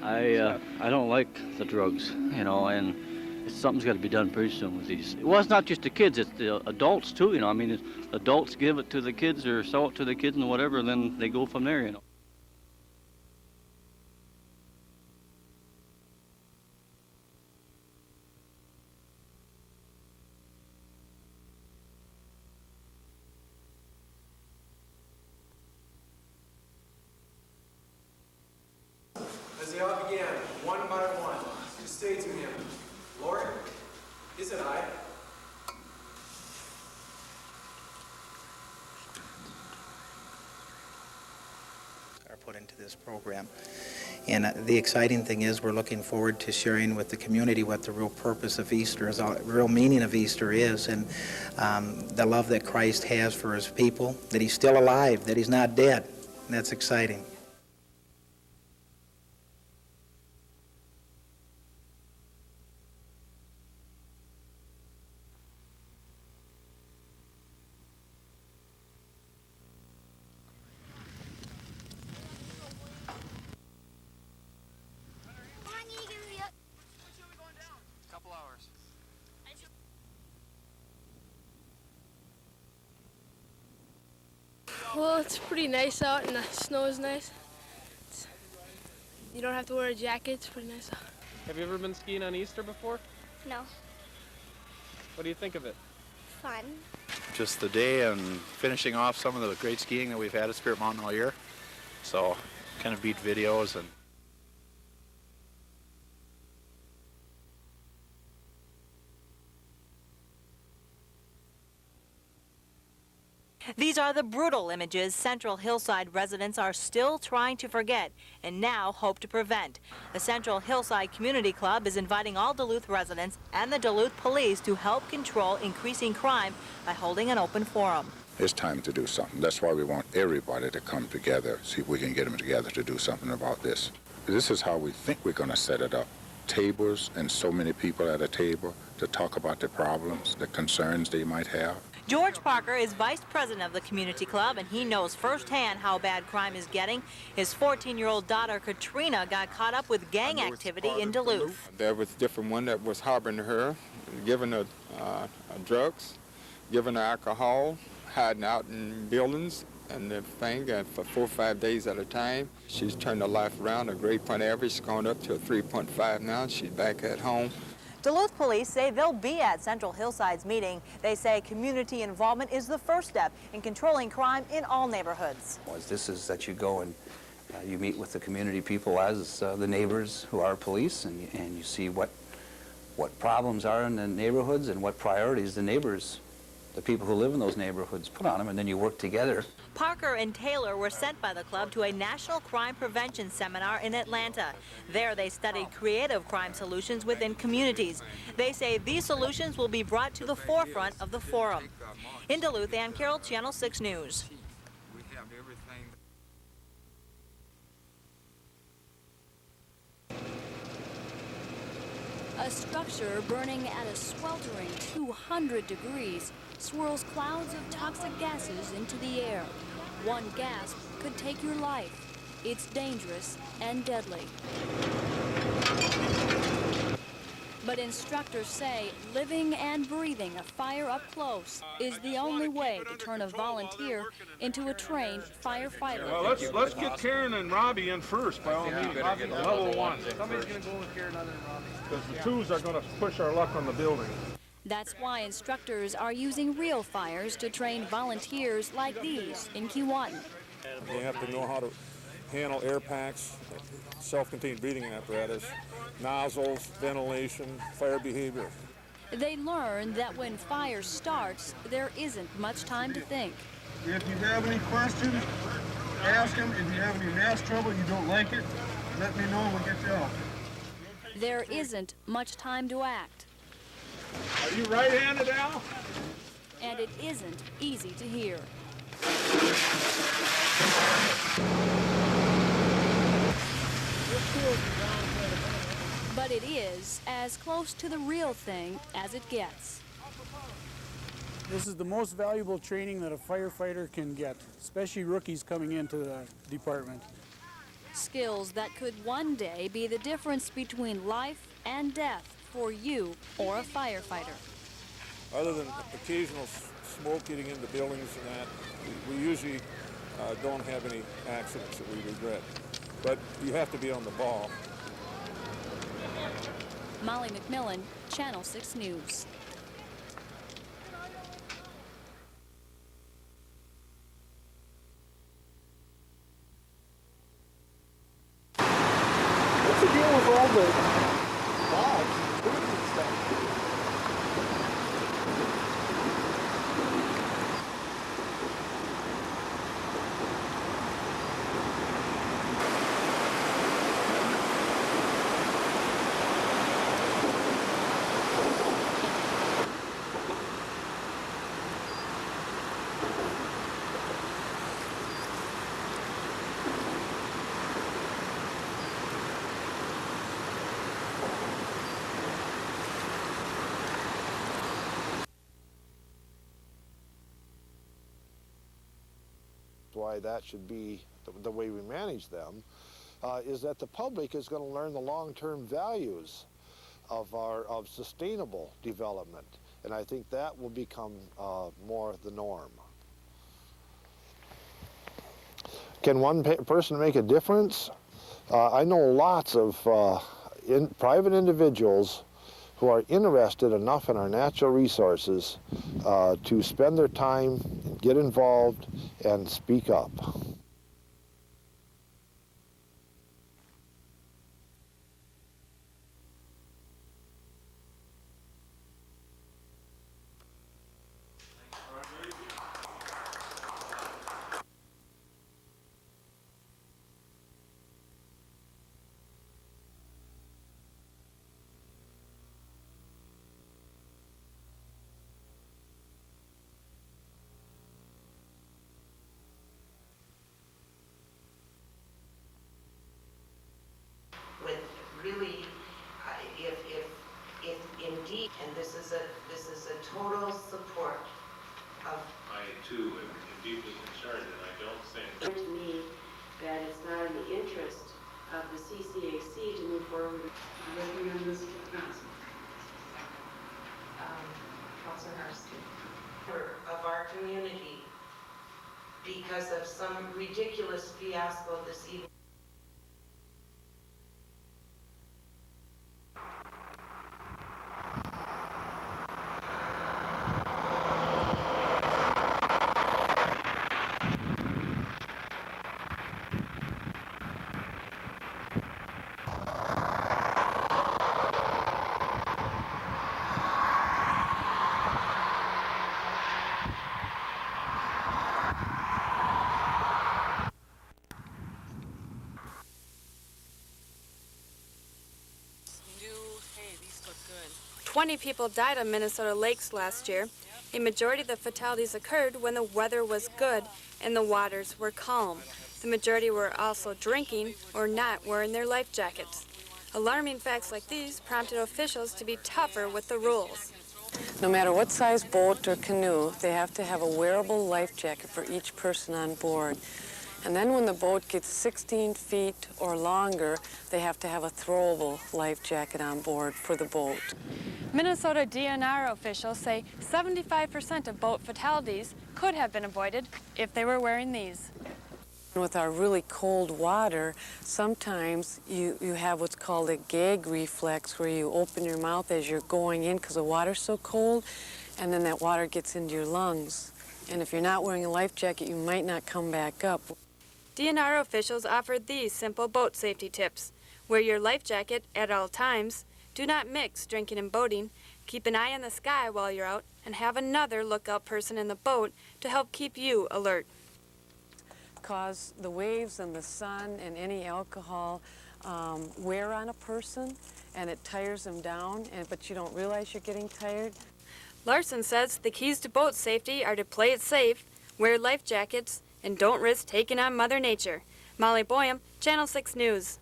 I don't like the drugs, you know, and something's got to be done pretty soon with these. Well, it's not just the kids, it's the adults too, you know. I mean, adults give it to the kids or sell it to the kids and whatever, and then they go from there, you know. As they all began, one by one, to say to him, Lord, is it I? Are put into this program. And the exciting thing is we're looking forward to sharing with the community what the real purpose of Easter is, the real meaning of Easter is, and the love that Christ has for his people, that he's still alive, that he's not dead. And that's exciting. Well, it's pretty nice out and the snow is nice. You don't have to wear a jacket, it's pretty nice out. Have you ever been skiing on Easter before? No. What do you think of it? Fun. Just the day and finishing off some of the great skiing that we've had at Spirit Mountain all year. So kind of beat videos and These are the brutal images Central Hillside residents are still trying to forget and now hope to prevent. The Central Hillside Community Club is inviting all Duluth residents and the Duluth police to help control increasing crime by holding an open forum. It's time to do something. That's why we want everybody to come together, see if we can get them together to do something about this. This is how we think we're going to set it up. Tables and so many people at a table to talk about the problems, the concerns they might have. George Parker is vice president of the community club, and he knows firsthand how bad crime is getting. His 14-year-old daughter, Katrina, got caught up with gang activity in Duluth. There was a different one that was harboring her, giving her drugs, giving her alcohol, hiding out in buildings and everything for 4 or 5 days at a time. She's turned her life around. Her grade point average has gone up to a 3.5 now. She's back at home. Duluth police say they'll be at Central Hillside's meeting. They say community involvement is the first step in controlling crime in all neighborhoods. This is that you go and you meet with the community people as the neighbors who are police, and you see what problems are in the neighborhoods and what priorities the neighbors, the people who live in those neighborhoods, put on them, and then you work together. Parker and Taylor were sent by the club to a national crime prevention seminar in Atlanta. There they studied creative crime solutions within communities. They say these solutions will be brought to the forefront of the forum. In Duluth, Ann Carroll, Channel 6 News. A structure burning at a sweltering 200 degrees swirls clouds of toxic gases into the air. One gasp could take your life. It's dangerous and deadly. But instructors say living and breathing a fire up close is the only way to turn a volunteer into a trained firefighter. Well, let's get Karen and Robbie in first, by all means. Level one. Somebody's going to go with Karen other than Robbie. Because the twos are going to push our luck on the building. That's why instructors are using real fires to train volunteers like these in Keewatin. They have to know how to handle air packs, self-contained breathing apparatus, nozzles, ventilation, fire behavior. They learn that when fire starts, there isn't much time to think. If you have any questions, ask them. If you have any math trouble, you don't like it, let me know and we'll get you out. There isn't much time to act. Are you right-handed, Al? And it isn't easy to hear. But it is as close to the real thing as it gets. This is the most valuable training that a firefighter can get, especially rookies coming into the department. Skills that could one day be the difference between life and death for you or a firefighter. Other than occasional smoke getting into buildings and that, we usually don't have any accidents that we regret. But you have to be on the ball. Molly McMillan, Channel 6 News. What's the deal with all the logs and food and stuff? Why that should be the way we manage them, is that the public is going to learn the long-term values of sustainable development, and I think that will become more the norm. Can one person make a difference? I know lots of private individuals who are interested enough in our natural resources to spend their time, get involved, and speak up. With really, if indeed, and this is a total support of. I too am deeply concerned, and I don't think. To me, that it's not in the interest of the CCAC to move forward with working on this. Councilor Harston. Of our community because of some ridiculous fiasco this evening. Hey, these look good. 20 people died on Minnesota lakes last year. A majority of the fatalities occurred when the weather was good and the waters were calm. The majority were also drinking or not wearing their life jackets. Alarming facts like these prompted officials to be tougher with the rules. No matter what size boat or canoe, they have to have a wearable life jacket for each person on board. And then when the boat gets 16 feet or longer, they have to have a throwable life jacket on board for the boat. Minnesota DNR officials say 75% of boat fatalities could have been avoided if they were wearing these. With our really cold water, sometimes you have what's called a gag reflex, where you open your mouth as you're going in because the water's so cold, and then that water gets into your lungs. And if you're not wearing a life jacket, you might not come back up. DNR officials offered these simple boat safety tips. Wear your life jacket at all times. Do not mix drinking and boating. Keep an eye on the sky while you're out, and have another lookout person in the boat to help keep you alert. Cause the waves and the sun and any alcohol wear on a person, and it tires them down, but you don't realize you're getting tired. Larson says the keys to boat safety are to play it safe, wear life jackets, and don't risk taking on Mother Nature. Molly Boyum, Channel 6 News.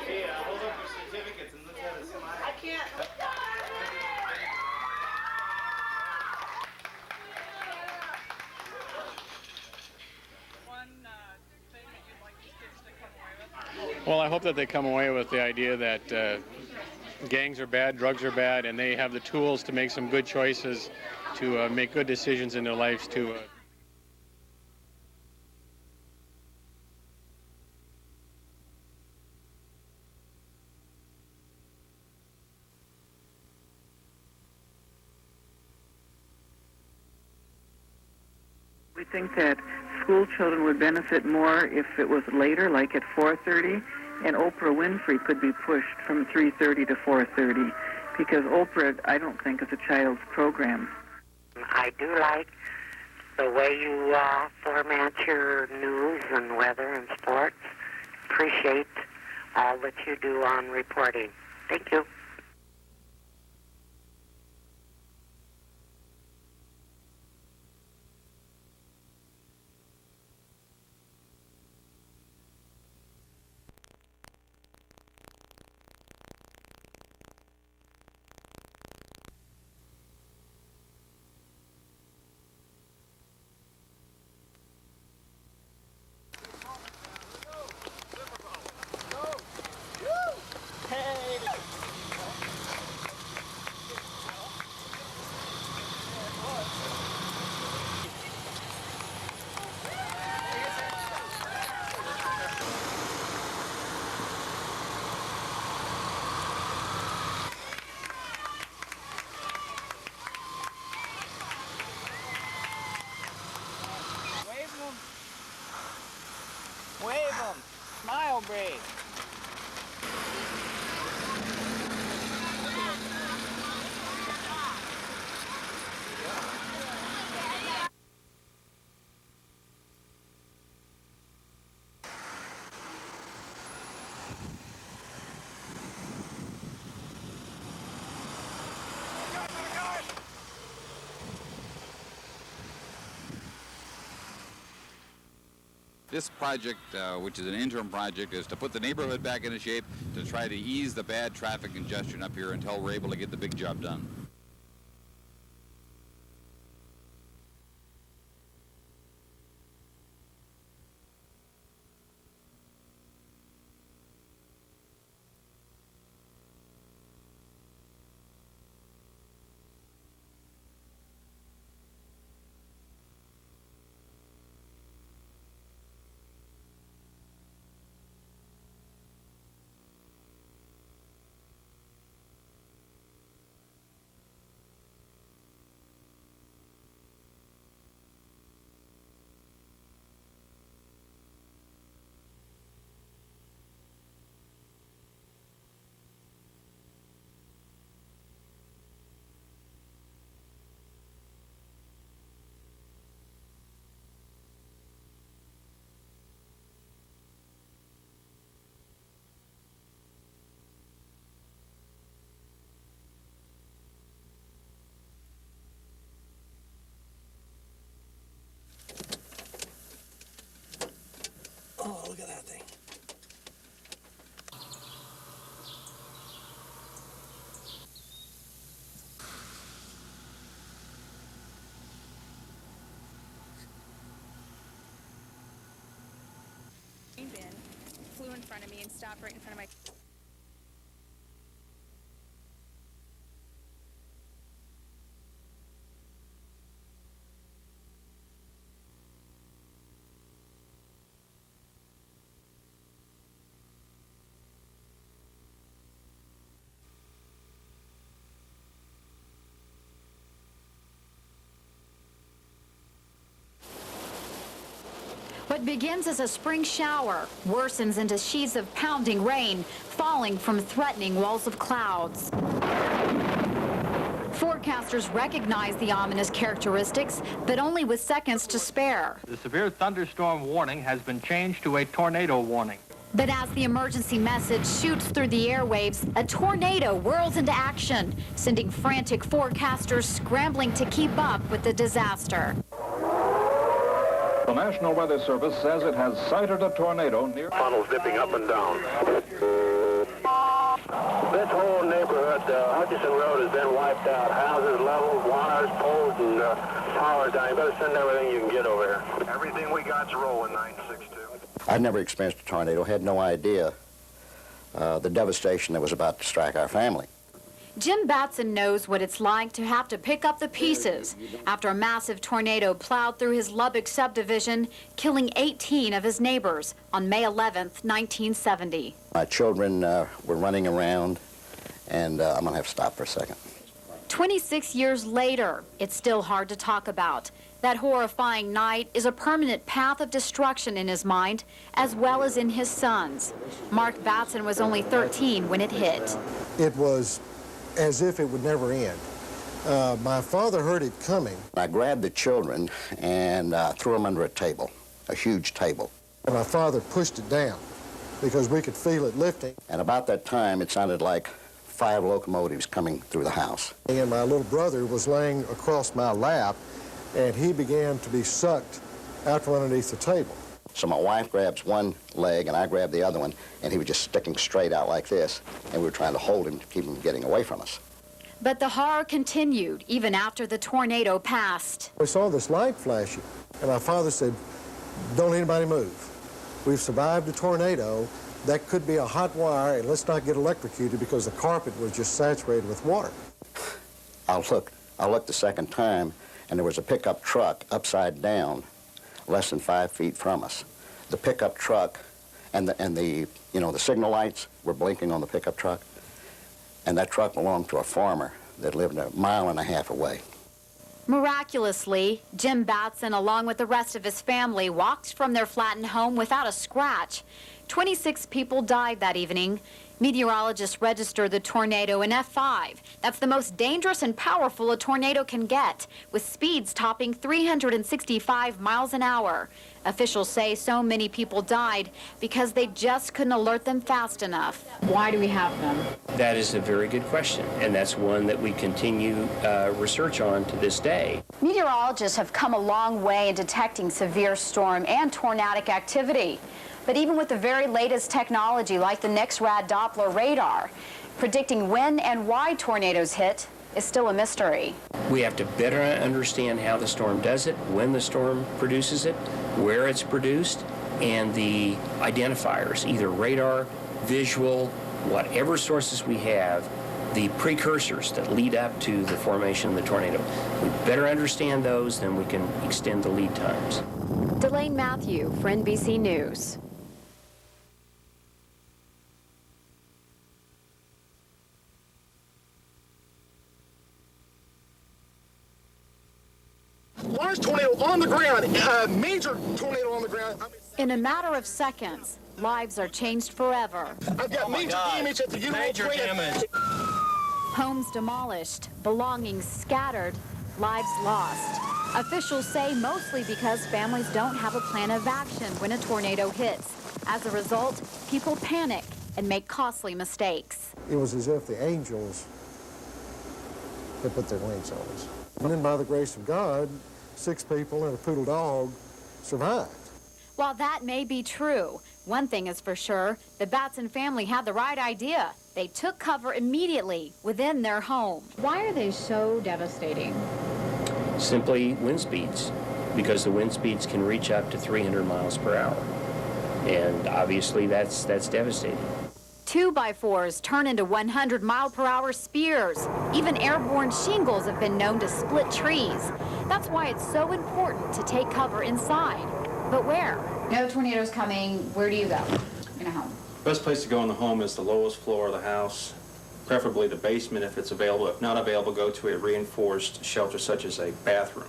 Hey, hold up your certificates and look at us. I can't. Well, I hope that they come away with the idea that gangs are bad, drugs are bad, and they have the tools to make some good choices, to make good decisions in their lives, to We think that school children would benefit more if it was later, like at 4:30, and Oprah Winfrey could be pushed from 3:30 to 4:30, because Oprah, I don't think, is a child's program. I do like the way you format your news and weather and sports. Appreciate all that you do on reporting. Thank you. Wave them. Smile break. This project, which is an interim project, is to put the neighborhood back into shape to try to ease the bad traffic congestion up here until we're able to get the big job done. Oh, look at that thing. Bin flew in front of me and stopped right in front of my... What begins as a spring shower worsens into sheets of pounding rain falling from threatening walls of clouds. Forecasters recognize the ominous characteristics, but only with seconds to spare. The severe thunderstorm warning has been changed to a tornado warning. But as the emergency message shoots through the airwaves, a tornado whirls into action, sending frantic forecasters scrambling to keep up with the disaster. The National Weather Service says it has sighted a tornado near... Funnels dipping up and down. This whole neighborhood, Hutchison Road, has been wiped out. Houses leveled, wires, poles, and power down. You better send everything you can get over here. Everything we got's rolling, 962. I'd never experienced a tornado, had no idea the devastation that was about to strike our family. Jim Batson knows what it's like to have to pick up the pieces after a massive tornado plowed through his Lubbock subdivision, killing 18 of his neighbors on May 11th, 1970. My children were running around, and I'm going to have to stop for a second. 26 years later, it's still hard to talk about. That horrifying night is a permanent path of destruction in his mind, as well as in his son's. Mark Batson was only 13 when it hit. It was as if it would never end. My father heard it coming. I grabbed the children and threw them under a table, a huge table. And my father pushed it down because we could feel it lifting. And about that time, it sounded like 5 locomotives coming through the house. And my little brother was laying across my lap, and he began to be sucked out from underneath the table. So my wife grabs one leg, and I grab the other one, and he was just sticking straight out like this, and we were trying to hold him to keep him getting away from us. But the horror continued even after the tornado passed. We saw this light flashing, and my father said, "Don't anybody move. We've survived the tornado. That could be a hot wire, and let's not get electrocuted because the carpet was just saturated with water." I'll look the second time, and there was a pickup truck upside down, less than 5 feet from us. The pickup truck and the signal lights were blinking on the pickup truck, and that truck belonged to a farmer that lived 1.5 miles away. Miraculously, Jim Batson, along with the rest of his family, walked from their flattened home without a scratch. 26 people died that evening. Meteorologists registered the tornado an F5. That's the most dangerous and powerful a tornado can get, with speeds topping 365 miles an hour. Officials say so many people died because they just couldn't alert them fast enough. Why do we have them? That is a very good question, and that's one that we continue research on to this day. Meteorologists have come a long way in detecting severe storm and tornadic activity. But even with the very latest technology like the NEXRAD Doppler radar, predicting when and why tornadoes hit is still a mystery. We have to better understand how the storm does it, when the storm produces it, where it's produced, and the identifiers, either radar, visual, whatever sources we have, the precursors that lead up to the formation of the tornado. We better understand those, then we can extend the lead times. Delane Matthew for NBC News. Large tornado on the ground, major tornado on the ground. In a matter of seconds, lives are changed forever. I've got major damage at the Major damage. Homes demolished, belongings scattered, lives lost. Officials say mostly because families don't have a plan of action when a tornado hits. As a result, people panic and make costly mistakes. It was as if the angels had put their wings on us. And then by the grace of God, 6 people and a poodle dog survived. While that may be true, one thing is for sure, the Batson family had the right idea. They took cover immediately within their home. Why are they so devastating? Simply wind speeds, because the wind speeds can reach up to 300 miles per hour. And obviously that's devastating. 2x4s turn into 100-mile-per-hour spears. Even airborne shingles have been known to split trees. That's why it's so important to take cover inside. But where? No tornadoes coming. Where do you go in a home? Best place to go in the home is the lowest floor of the house, preferably the basement if it's available. If not available, go to a reinforced shelter such as a bathroom.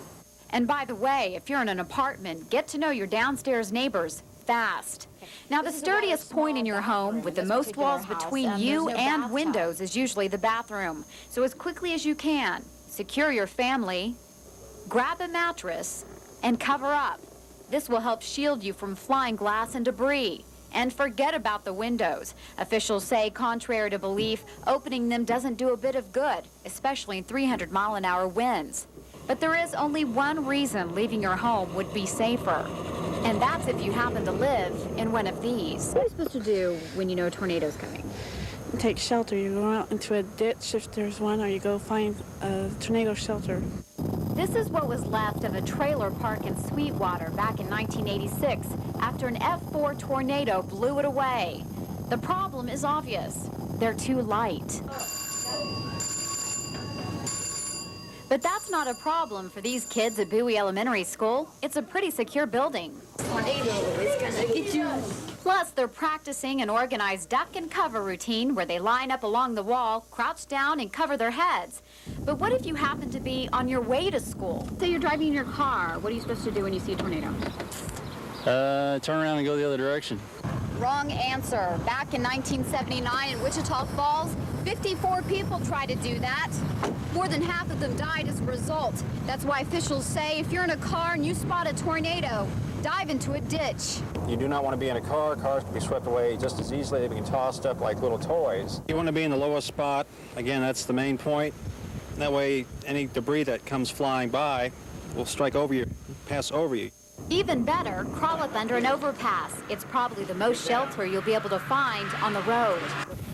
And by the way, if you're in an apartment, get to know your downstairs neighbors fast. Now, the sturdiest point in your home with the most walls between you and windows is usually the bathroom. So as quickly as you can, secure your family, grab a mattress, and cover up. This will help shield you from flying glass and debris. And forget about the windows. Officials say, contrary to belief, opening them doesn't do a bit of good, especially in 300-mile-an-hour winds. But there is only one reason leaving your home would be safer. And that's if you happen to live in one of these. What are you supposed to do when you know a tornado's coming? Take shelter. You go out into a ditch if there's one, or you go find a tornado shelter. This is what was left of a trailer park in Sweetwater back in 1986 after an F4 tornado blew it away. The problem is obvious. They're too light. But that's not a problem for these kids at Bowie Elementary School. It's a pretty secure building. Tornado is gonna get you. Plus, they're practicing an organized duck and cover routine where they line up along the wall, crouch down, and cover their heads. But what if you happen to be on your way to school? Say you're driving in your car. What are you supposed to do when you see a tornado? Turn around and go the other direction. Wrong answer. Back in 1979 in Wichita Falls, 54 people tried to do that. More than half of them died as a result. That's why officials say if you're in a car and you spot a tornado, dive into a ditch. You do not want to be in a car. Cars can be swept away just as easily. They can be tossed up like little toys. You want to be in the lowest spot. Again, that's the main point. That way, any debris that comes flying by will strike over you, pass over you. Even better, crawl up under an overpass. It's probably the most shelter you'll be able to find on the road.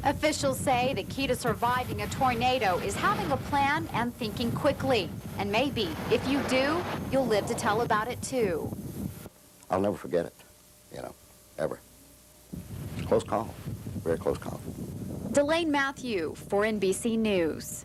Officials say the key to surviving a tornado is having a plan and thinking quickly. And maybe, if you do, you'll live to tell about it too. I'll never forget it, you know, ever. Close call, very close call. Delane Matthew for NBC News.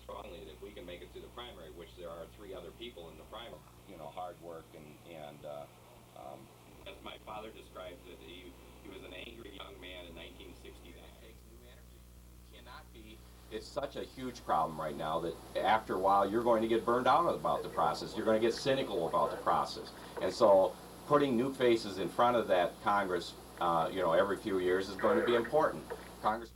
Strongly that if we can make it to the primary, which there are 3 other people in the primary, you know, hard work and as my father describes it, he was an angry young man in 1960. That takes new energy. Cannot be. It's such a huge problem right now that after a while you're going to get burned out about the process. You're going to get cynical about the process, and so putting new faces in front of that Congress, you know, every few years is going to be important. Congress.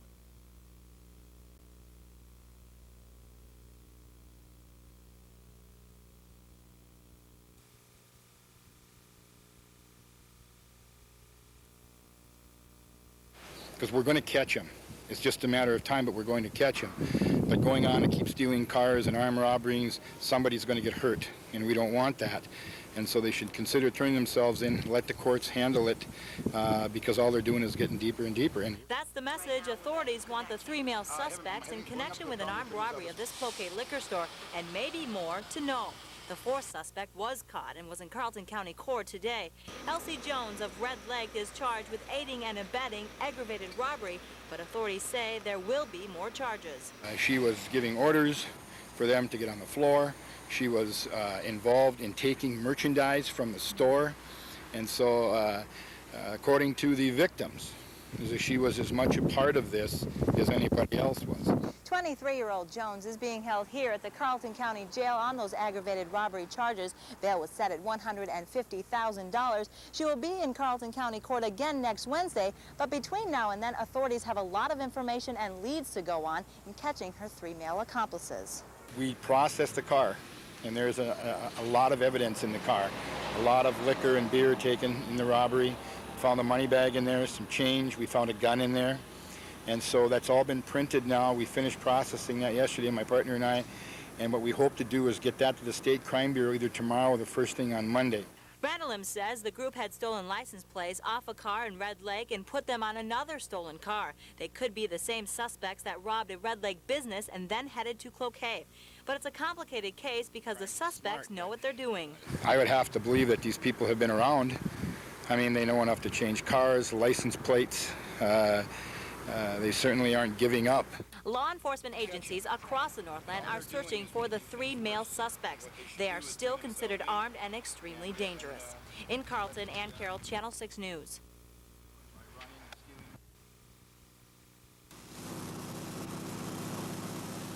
Because we're going to catch him. It's just a matter of time, but we're going to catch him. But going on to keep stealing cars and armed robberies, somebody's going to get hurt, and we don't want that. And so they should consider turning themselves in, let the courts handle it, because all they're doing is getting deeper and deeper. And that's the message. Authorities want the 3 male suspects in connection with an armed robbery of this Cloquet liquor store and maybe more to know. The 4th suspect was caught and was in Carlton County Court today. Elsie Jones of Red Lake is charged with aiding and abetting aggravated robbery, but authorities say there will be more charges. She was giving orders for them to get on the floor. She was involved in taking merchandise from the store. And so, according to the victims, she was as much a part of this as anybody else was. 23-year-old Jones is being held here at the Carlton County Jail on those aggravated robbery charges. Bail was set at $150,000. She will be in Carlton County Court again next Wednesday, but between now and then, authorities have a lot of information and leads to go on in catching her 3 male accomplices. We processed the car, and there's a lot of evidence in the car. A lot of liquor and beer taken in the robbery. Found a money bag in there, some change. We found a gun in there. And so that's all been printed now. We finished processing that yesterday, my partner and I. And what we hope to do is get that to the State Crime Bureau either tomorrow or the first thing on Monday. Brandelim says the group had stolen license plates off a car in Red Lake and put them on another stolen car. They could be the same suspects that robbed a Red Lake business and then headed to Cloquet. But it's a complicated case because the suspects know what they're doing. I would have to believe that these people have been around. I mean, they know enough to change cars, license plates. They certainly aren't giving up. Law enforcement agencies across the Northland are searching for the 3 male suspects. They are still considered armed and extremely dangerous. In Carlton, Ann Carroll, Channel 6 News.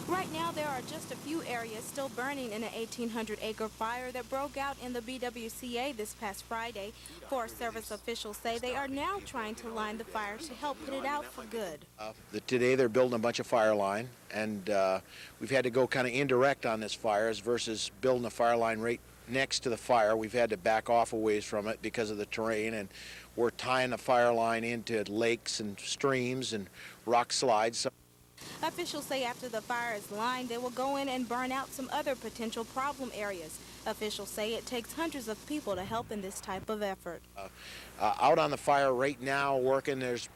Right now, there are just a few areas still burning in an 1,800-acre fire that broke out in the BWCA this past Friday. Forest Service officials say they are now trying to line the fire to help put it out for good. Today they're building a bunch of fire line, and we've had to go kind of indirect on this fires versus building a fire line right next to the fire. We've had to back off a ways from it because of the terrain, and we're tying the fire line into lakes and streams and rock slides. Officials say after the fire is lined, they will go in and burn out some other potential problem areas. Officials say it takes hundreds of people to help in this type of effort. Out on the fire right now working, there's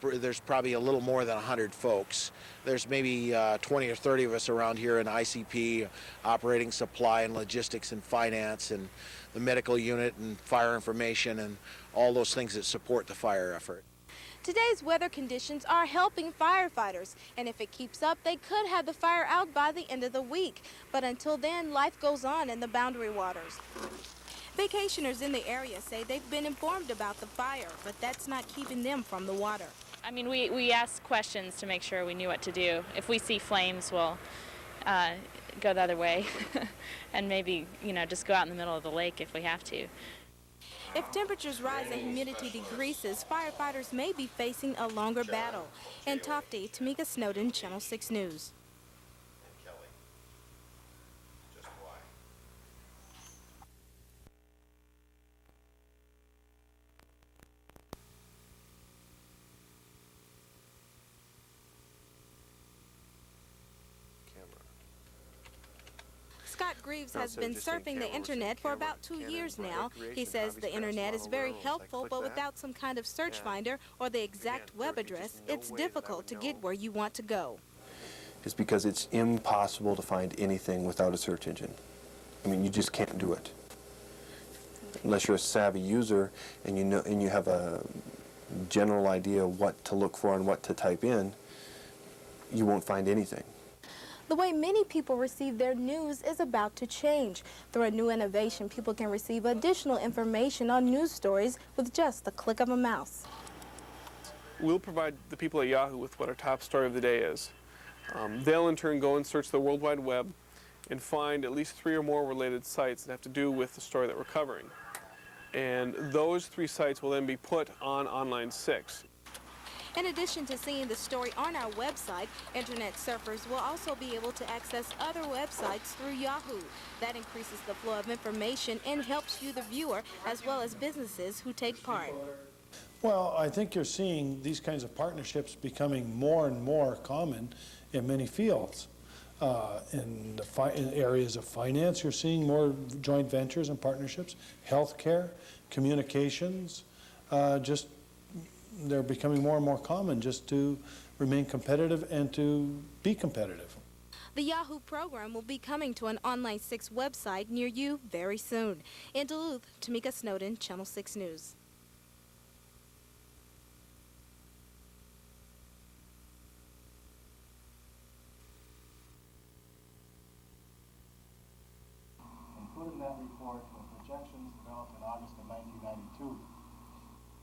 probably a little more than 100 folks. There's maybe 20 or 30 of us around here in ICP, operating supply and logistics and finance and the medical unit and fire information and all those things that support the fire effort. Today's weather conditions are helping firefighters, and if it keeps up, they could have the fire out by the end of the week. But until then, life goes on in the Boundary Waters. Vacationers in the area say they've been informed about the fire, but that's not keeping them from the water. I mean, we ask questions to make sure we knew what to do. If we see flames, we'll go the other way and maybe, just go out in the middle of the lake if we have to. If temperatures rise and humidity decreases, firefighters may be facing a longer battle. In Tofty, Tamika Snowden, Channel 6 News. Scott Greaves has been surfing the internet for about 2 years now. He says the internet is very helpful, but without some kind of search finder or the exact web address, it's difficult to get where you want to go. Is because it's impossible to find anything without a search engine. I mean, you just can't do it. Unless you're a savvy user and you have a general idea of what to look for and what to type in, you won't find anything. The way many people receive their news is about to change. Through a new innovation, people can receive additional information on news stories with just the click of a mouse. We'll provide the people at Yahoo with what our top story of the day is. They'll in turn go and search the World Wide Web and find at least 3 or more related sites that have to do with the story that we're covering. And those 3 sites will then be put on Online 6. In addition to seeing the story on our website, internet surfers will also be able to access other websites through Yahoo. That increases the flow of information and helps you, the viewer, as well as businesses who take part. Well, I think you're seeing these kinds of partnerships becoming more and more common in many fields. In areas of finance, you're seeing more joint ventures and partnerships. Healthcare, communications, they're becoming more and more common just to remain competitive and to be competitive. The Yahoo program will be coming to an Online 6 website near you very soon. In Duluth, Tamika Snowden, Channel 6 News. Included in that report were projections developed in August of 1992,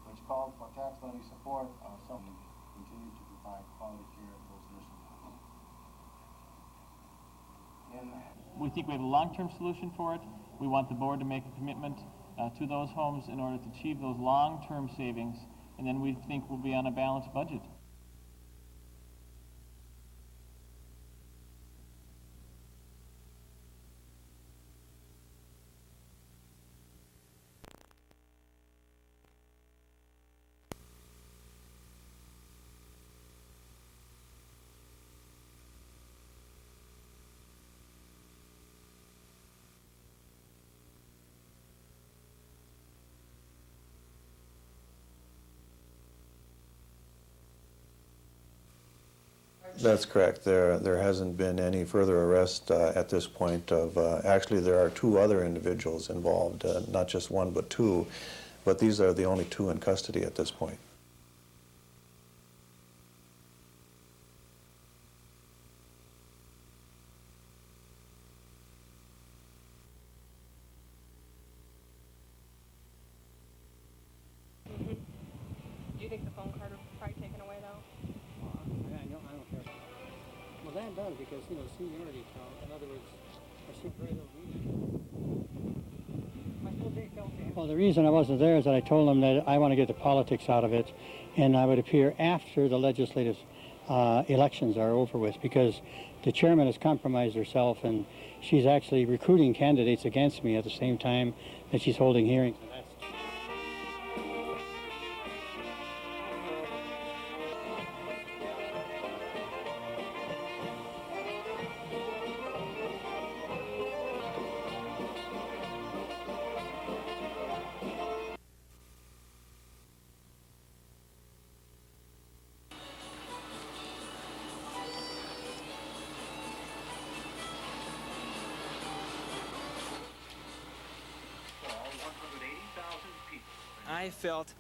which called for tax levy support of something to continue to provide quality care to those nursing homes. We think we have a long-term solution for it. We want the board to make a commitment to those homes in order to achieve those long-term savings, and then we think we'll be on a balanced budget. That's correct. There hasn't been any further arrest at this point of, actually there are 2 other individuals involved, not just 1 but 2, but these are the only 2 in custody at this point. Do you think the phone card will probably taken away though? I don't care. Well, that can't done because, you know, seniority count. In other words, I see very little meaning. Well, the reason I wasn't there is that I told them that I want to get the politics out of it, and I would appear after the legislative elections are over with, because the chairman has compromised herself, and she's actually recruiting candidates against me at the same time that she's holding hearings. I felt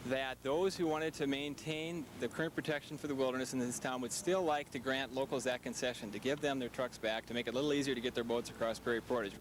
that those who wanted to maintain the current protection for the wilderness in this town would still like to grant locals that concession, to give them their trucks back, to make it a little easier to get their boats across Prairie Portage.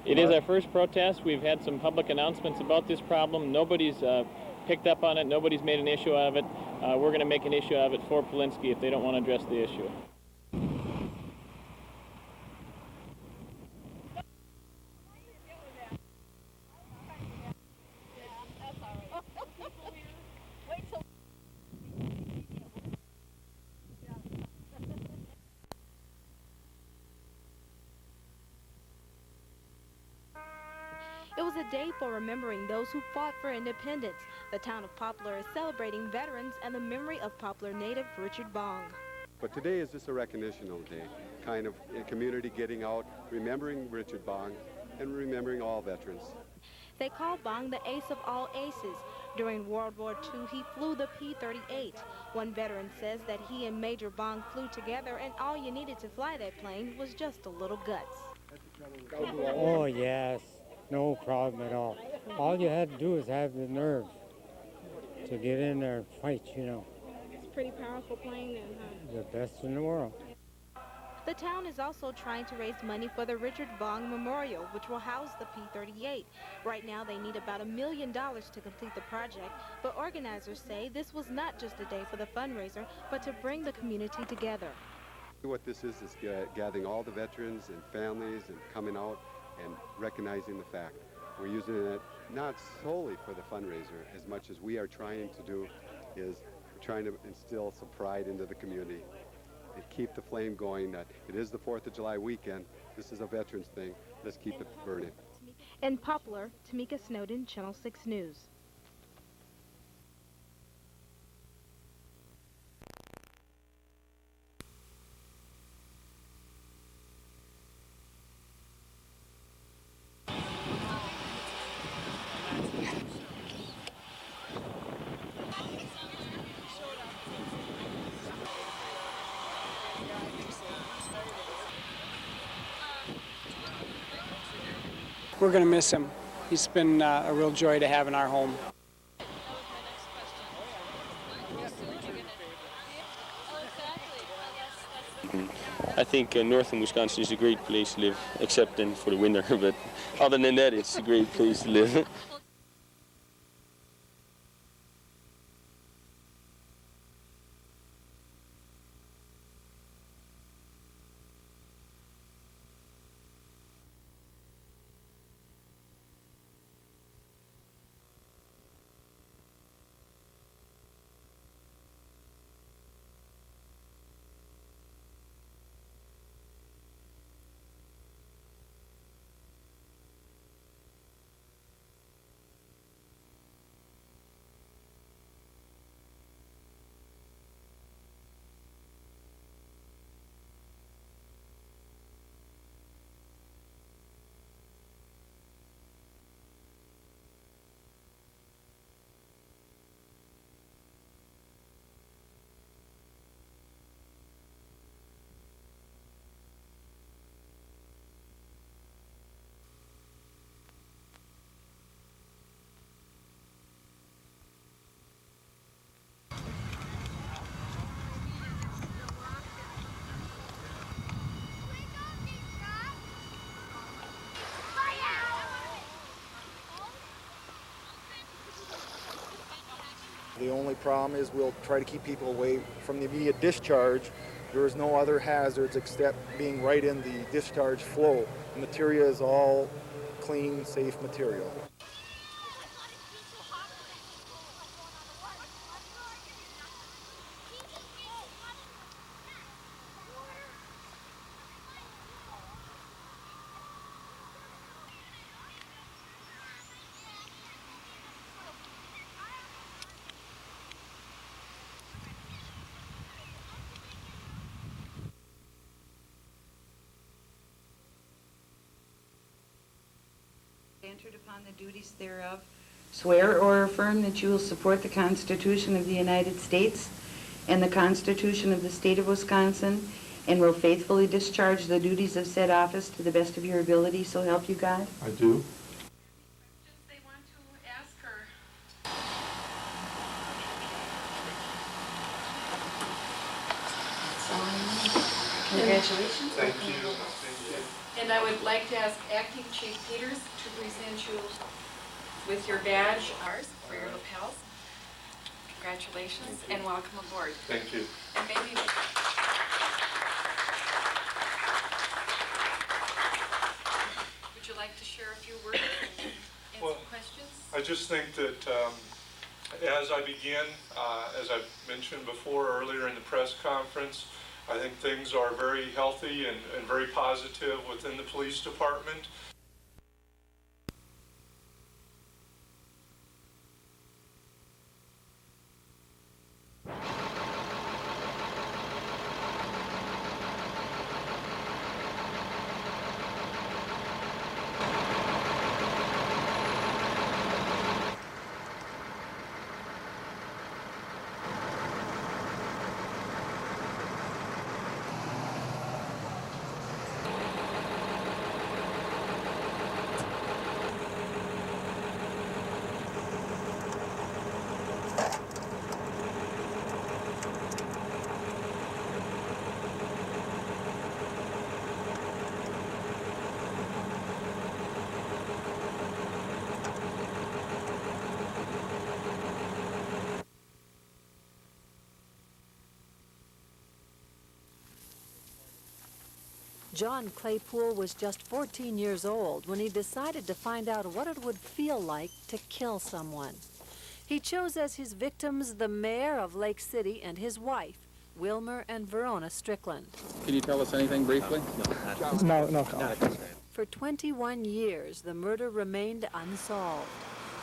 It is our first protest. We've had some public announcements about this problem. Nobody's picked up on it. Nobody's made an issue out of it. We're going to make an issue out of it for Polinsky if they don't want to address the issue. It was a day for remembering those who fought for independence. The town of Poplar is celebrating veterans and the memory of Poplar native Richard Bong. But today is just a recognitional day, kind of a community getting out, remembering Richard Bong, and remembering all veterans. They call Bong the ace of all aces. During World War II, he flew the P-38. One veteran says that he and Major Bong flew together, and all you needed to fly that plane was just a little guts. Oh, yes. No problem at all. All you had to do is have the nerve to get in there and fight, you know. It's a pretty powerful plane then, huh? The best in the world. The town is also trying to raise money for the Richard Bong Memorial, which will house the P-38. Right now, they need about $1 million to complete the project, but organizers say this was not just a day for the fundraiser, but to bring the community together. What this is gathering all the veterans and families and coming out and recognizing the fact. We're using it not solely for the fundraiser, as much as we are trying to do is trying to instill some pride into the community and keep the flame going that it is the 4th of July weekend. This is a veterans thing. Let's keep it burning. In Poplar, Tamika Snowden, Channel 6 News. We're going to miss him. He's been a real joy to have in our home. I think northern Wisconsin is a great place to live, except then for the winter, but other than that, it's a great place to live. The only problem is we'll try to keep people away from the immediate discharge. There is no other hazards except being right in the discharge flow. The material is all clean, safe material. Entered upon the duties thereof, swear or affirm that you will support the Constitution of the United States and the Constitution of the State of Wisconsin, and will faithfully discharge the duties of said office to the best of your ability, so help you God? I do. They want to ask her. Congratulations. Thank you. And I would like to ask Acting Chief Peters to present you with your badge, ours, for your lapels. Congratulations and welcome aboard. Thank you. And maybe would you like to share a few words and answer questions? I just think that as I begin, as I've mentioned before earlier in the press conference, I think things are very healthy and very positive within the police department. John Claypool was just 14 years old when he decided to find out what it would feel like to kill someone. He chose as his victims the mayor of Lake City and his wife, Wilmer and Verona Strickland. Can you tell us anything briefly? No. For 21 years, the murder remained unsolved.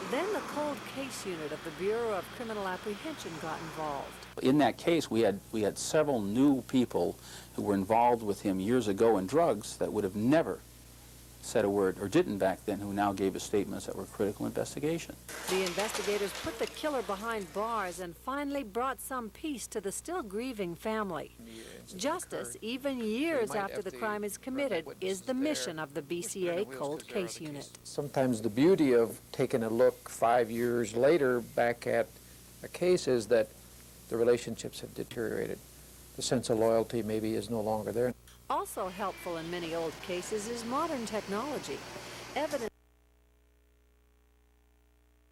Then the cold case unit of the Bureau of Criminal Apprehension got involved. In that case, we had several new people who were involved with him years ago in drugs that would have never said a word, or didn't back then, who now gave us statements that were critical investigation. The investigators put the killer behind bars and finally brought some peace to the still grieving family. Justice, even years after the crime is committed, is the mission of the BCA Cold Case Unit. Sometimes the beauty of taking a look 5 years later back at a case is that the relationships have deteriorated. The sense of loyalty maybe is no longer there. Also helpful in many old cases is modern technology. Evidence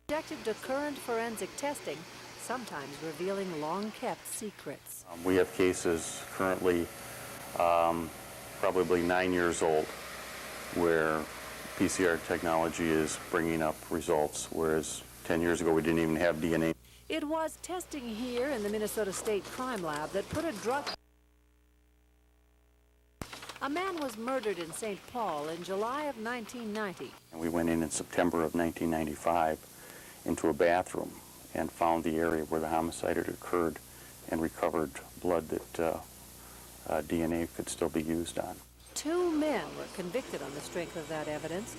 subjected to current forensic testing, sometimes revealing long-kept secrets. We have cases currently probably 9 years old where PCR technology is bringing up results, whereas 10 years ago we didn't even have DNA. It was testing here in the Minnesota State Crime Lab that put a drug... A man was murdered in St. Paul in July of 1990. And we went in September of 1995 into a bathroom and found the area where the homicide had occurred and recovered blood that DNA could still be used on. 2 men were convicted on the strength of that evidence.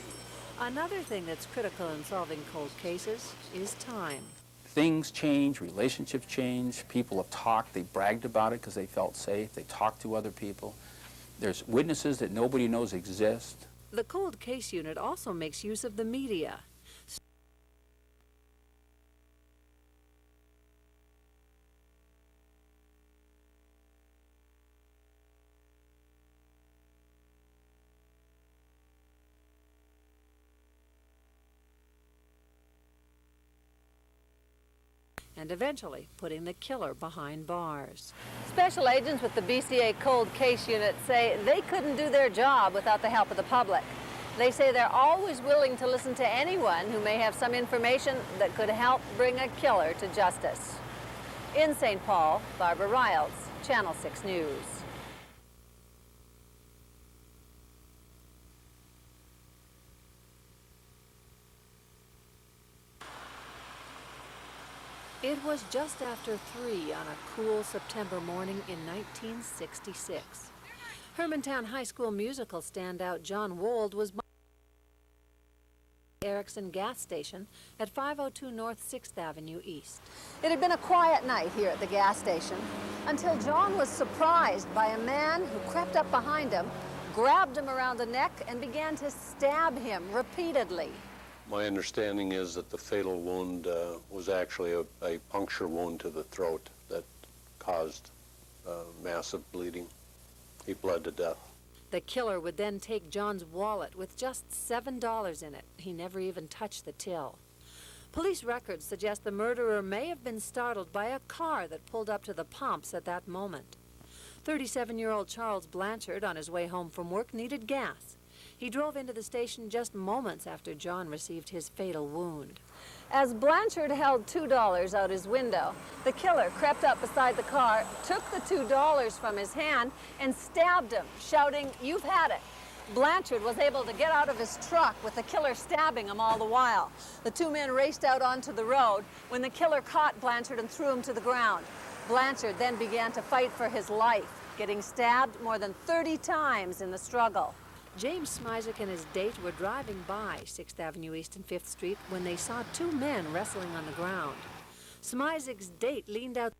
Another thing that's critical in solving cold cases is time. Things change, relationships change, people have talked, they bragged about it because they felt safe, they talked to other people. There's witnesses that nobody knows exist. The Cold Case Unit also makes use of the media. and eventually putting the killer behind bars. Special agents with the BCA Cold Case Unit say they couldn't do their job without the help of the public. They say they're always willing to listen to anyone who may have some information that could help bring a killer to justice. In St. Paul, Barbara Riles, Channel 6 News. It was just after 3 on a cool September morning in 1966. Hermantown High School musical standout John Wold was by Erickson gas station at 502 North 6th Avenue East. It had been a quiet night here at the gas station until John was surprised by a man who crept up behind him, grabbed him around the neck, and began to stab him repeatedly. My understanding is that the fatal wound was actually a puncture wound to the throat that caused massive bleeding. He bled to death. The killer would then take John's wallet with just $7 in it. He never even touched the till. Police records suggest the murderer may have been startled by a car that pulled up to the pumps at that moment. 37-year-old Charles Blanchard, on his way home from work, needed gas. He drove into the station just moments after John received his fatal wound. As Blanchard held $2 out his window, the killer crept up beside the car, took the $2 from his hand, and stabbed him, shouting, "You've had it." Blanchard was able to get out of his truck with the killer stabbing him all the while. The two men raced out onto the road when the killer caught Blanchard and threw him to the ground. Blanchard then began to fight for his life, getting stabbed more than 30 times in the struggle. James Smizik and his date were driving by 6th Avenue East and 5th Street when they saw two men wrestling on the ground. Smizik's date leaned out.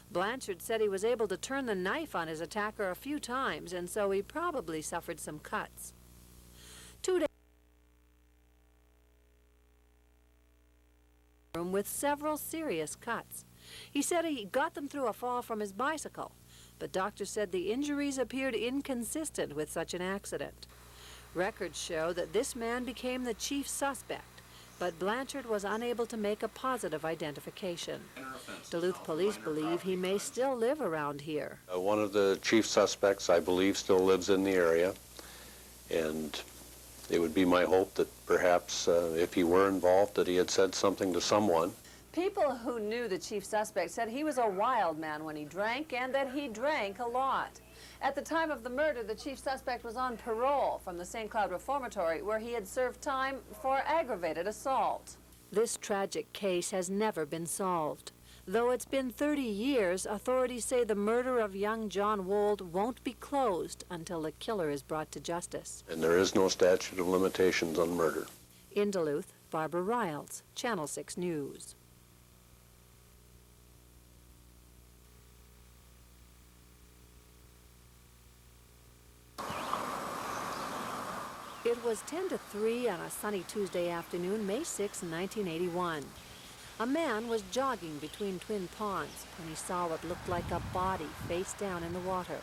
Blanchard said he was able to turn the knife on his attacker a few times, and so he probably suffered some cuts. 2 days with several serious cuts. He said he got them through a fall from his bicycle, but doctors said the injuries appeared inconsistent with such an accident. Records show that this man became the chief suspect, but Blanchard was unable to make a positive identification. Duluth police believe he may still live around here. One of the chief suspects, I believe, still lives in the area, and it would be my hope that perhaps if he were involved, that he had said something to someone. People who knew the chief suspect said he was a wild man when he drank and that he drank a lot. At the time of the murder, the chief suspect was on parole from the St. Cloud Reformatory, where he had served time for aggravated assault. This tragic case has never been solved. Though it's been 30 years, authorities say the murder of young John Wold won't be closed until the killer is brought to justice. And there is no statute of limitations on murder. In Duluth, Barbara Riles, Channel 6 News. It was 10 to 3 on a sunny Tuesday afternoon, May 6, 1981. A man was jogging between twin ponds when he saw what looked like a body face down in the water.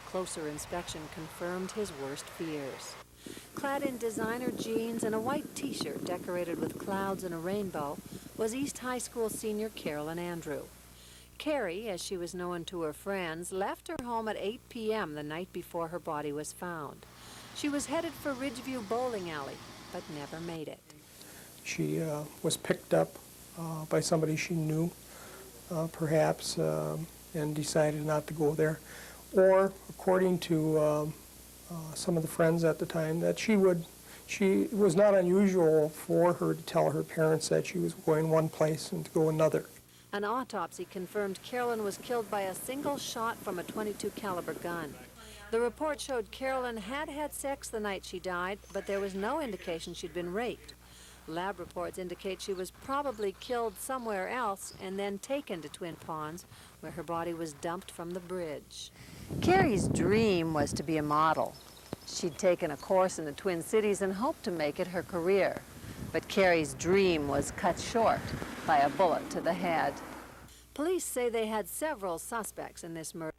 Closer inspection confirmed his worst fears. Clad in designer jeans and a white t-shirt decorated with clouds and a rainbow was East High School senior Carolyn Andrew. Carrie, as she was known to her friends, left her home at 8 p.m. the night before her body was found. She was headed for Ridgeview Bowling Alley, but never made it. She was picked up by somebody she knew, perhaps, and decided not to go there. Or, according to some of the friends at the time, that it was not unusual for her to tell her parents that she was going one place and to go another. An autopsy confirmed Carolyn was killed by a single shot from a .22 caliber gun. The report showed Carolyn had had sex the night she died, but there was no indication she'd been raped. Lab reports indicate she was probably killed somewhere else and then taken to Twin Ponds, where her body was dumped from the bridge. Carrie's dream was to be a model. She'd taken a course in the Twin Cities and hoped to make it her career. But Carrie's dream was cut short by a bullet to the head. Police say they had several suspects in this murder.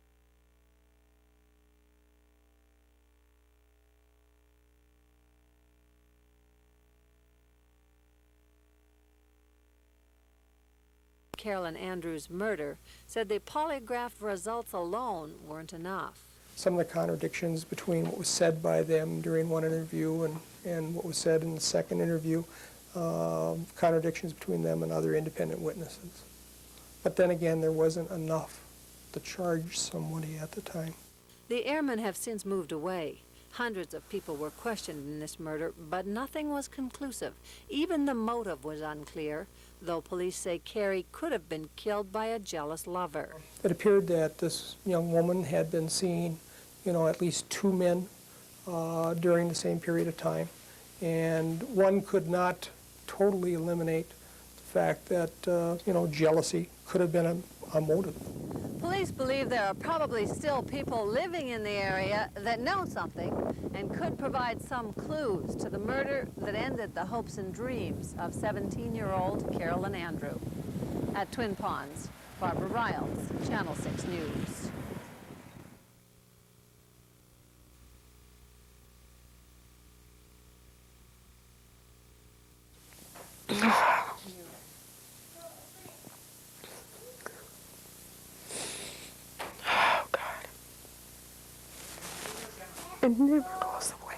Carolyn Andrews' murder, said the polygraph results alone weren't enough. Some of the contradictions between what was said by them during one interview and what was said in the second interview, contradictions between them and other independent witnesses. But then again, there wasn't enough to charge somebody at the time. The airmen have since moved away. Hundreds of people were questioned in this murder, but nothing was conclusive. Even the motive was unclear, though police say Carrie could have been killed by a jealous lover. It appeared that this young woman had been seeing, at least two men during the same period of time, and one could not totally eliminate the fact that, jealousy could have been a motive. Police believe there are probably still people living in the area that know something and could provide some clues to the murder that ended the hopes and dreams of 17-year-old Carolyn Andrew. At Twin Ponds, Barbara Riles, Channel 6 News. It never goes away.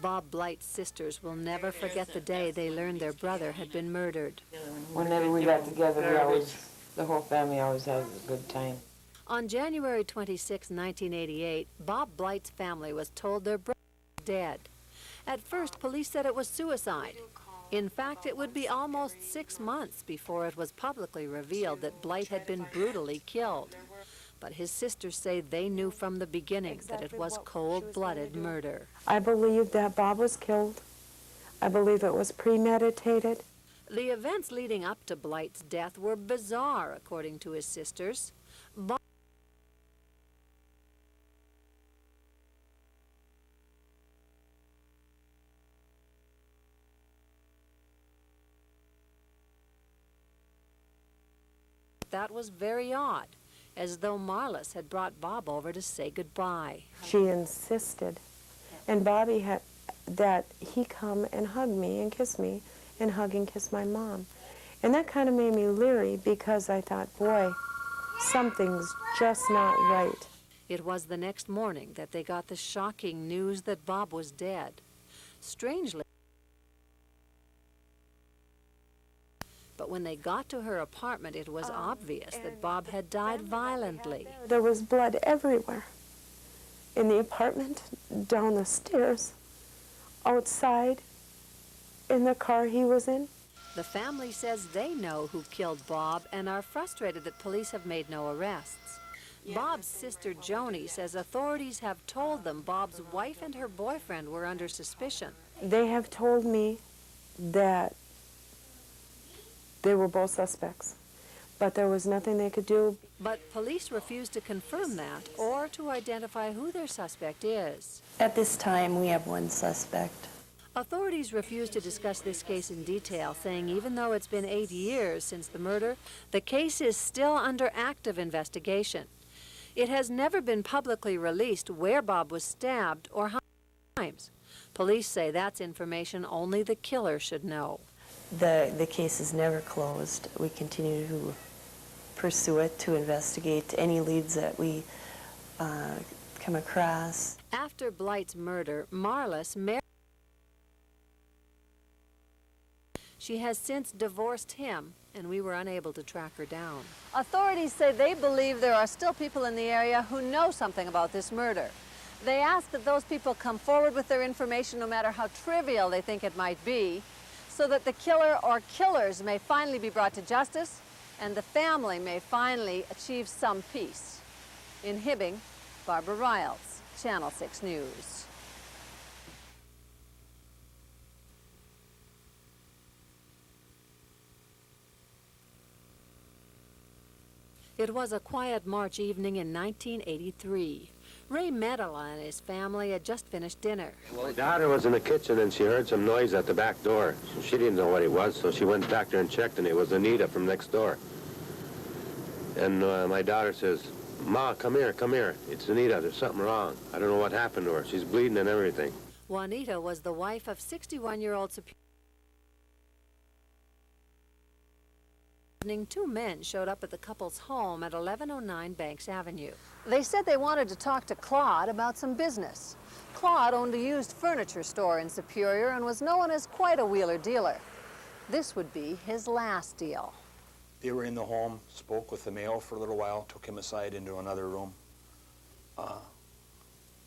Bob Blight's sisters will never forget the day they learned their brother had been murdered. Whenever we got together, the whole family always has a good time. On January 26, 1988, Bob Blight's family was told their brother was dead. At first, police said it was suicide. In fact, it would be almost 6 months before it was publicly revealed that Blight had been brutally killed. But his sisters say they knew from the beginning that it was cold-blooded murder. I believe that Bob was killed. I believe it was premeditated. The events leading up to Blight's death were bizarre, according to his sisters. Bob that was very odd, as though Marlis had brought Bob over to say goodbye. She insisted, and Bobby had that he come and hug me and kiss me and hug and kiss my mom. And that kind of made me leery because I thought, boy, something's just not right. It was the next morning that they got the shocking news that Bob was dead. Strangely, but when they got to her apartment, it was obvious that Bob had died violently. There was blood everywhere. In the apartment, down the stairs, outside, in the car he was in. The family says they know who killed Bob and are frustrated that police have made no arrests. Bob's sister Joni says authorities have told them Bob's wife and her boyfriend were under suspicion. They have told me that they were both suspects, but there was nothing they could do. But police refuse to confirm that or to identify who their suspect is. At this time, we have one suspect. Authorities refuse to discuss this case in detail, saying even though it's been 8 years since the murder, the case is still under active investigation. It has never been publicly released where Bob was stabbed or how many times. Police say that's information only the killer should know. The case is never closed. We continue to pursue it, to investigate any leads that we come across. After Blight's murder, Marlis married. She has since divorced him, and we were unable to track her down. Authorities say they believe there are still people in the area who know something about this murder. They ask that those people come forward with their information, no matter how trivial they think it might be, so that the killer or killers may finally be brought to justice and the family may finally achieve some peace. In Hibbing, Barbara Riles, Channel 6 News. It was a quiet March evening in 1983. Ray Medela and his family had just finished dinner. My daughter was in the kitchen and she heard some noise at the back door. She didn't know what it was, so she went back there and checked, and it was Anita from next door. And my daughter says, "Ma, come here, come here. It's Anita. There's something wrong. I don't know what happened to her. She's bleeding and everything." Juanita was the wife of 61-year-old Superior. Two men showed up at the couple's home at 1109 Banks Avenue. They said they wanted to talk to Claude about some business. Claude owned a used furniture store in Superior and was known as quite a wheeler dealer. This would be his last deal. They were in the home, spoke with the male for a little while, took him aside into another room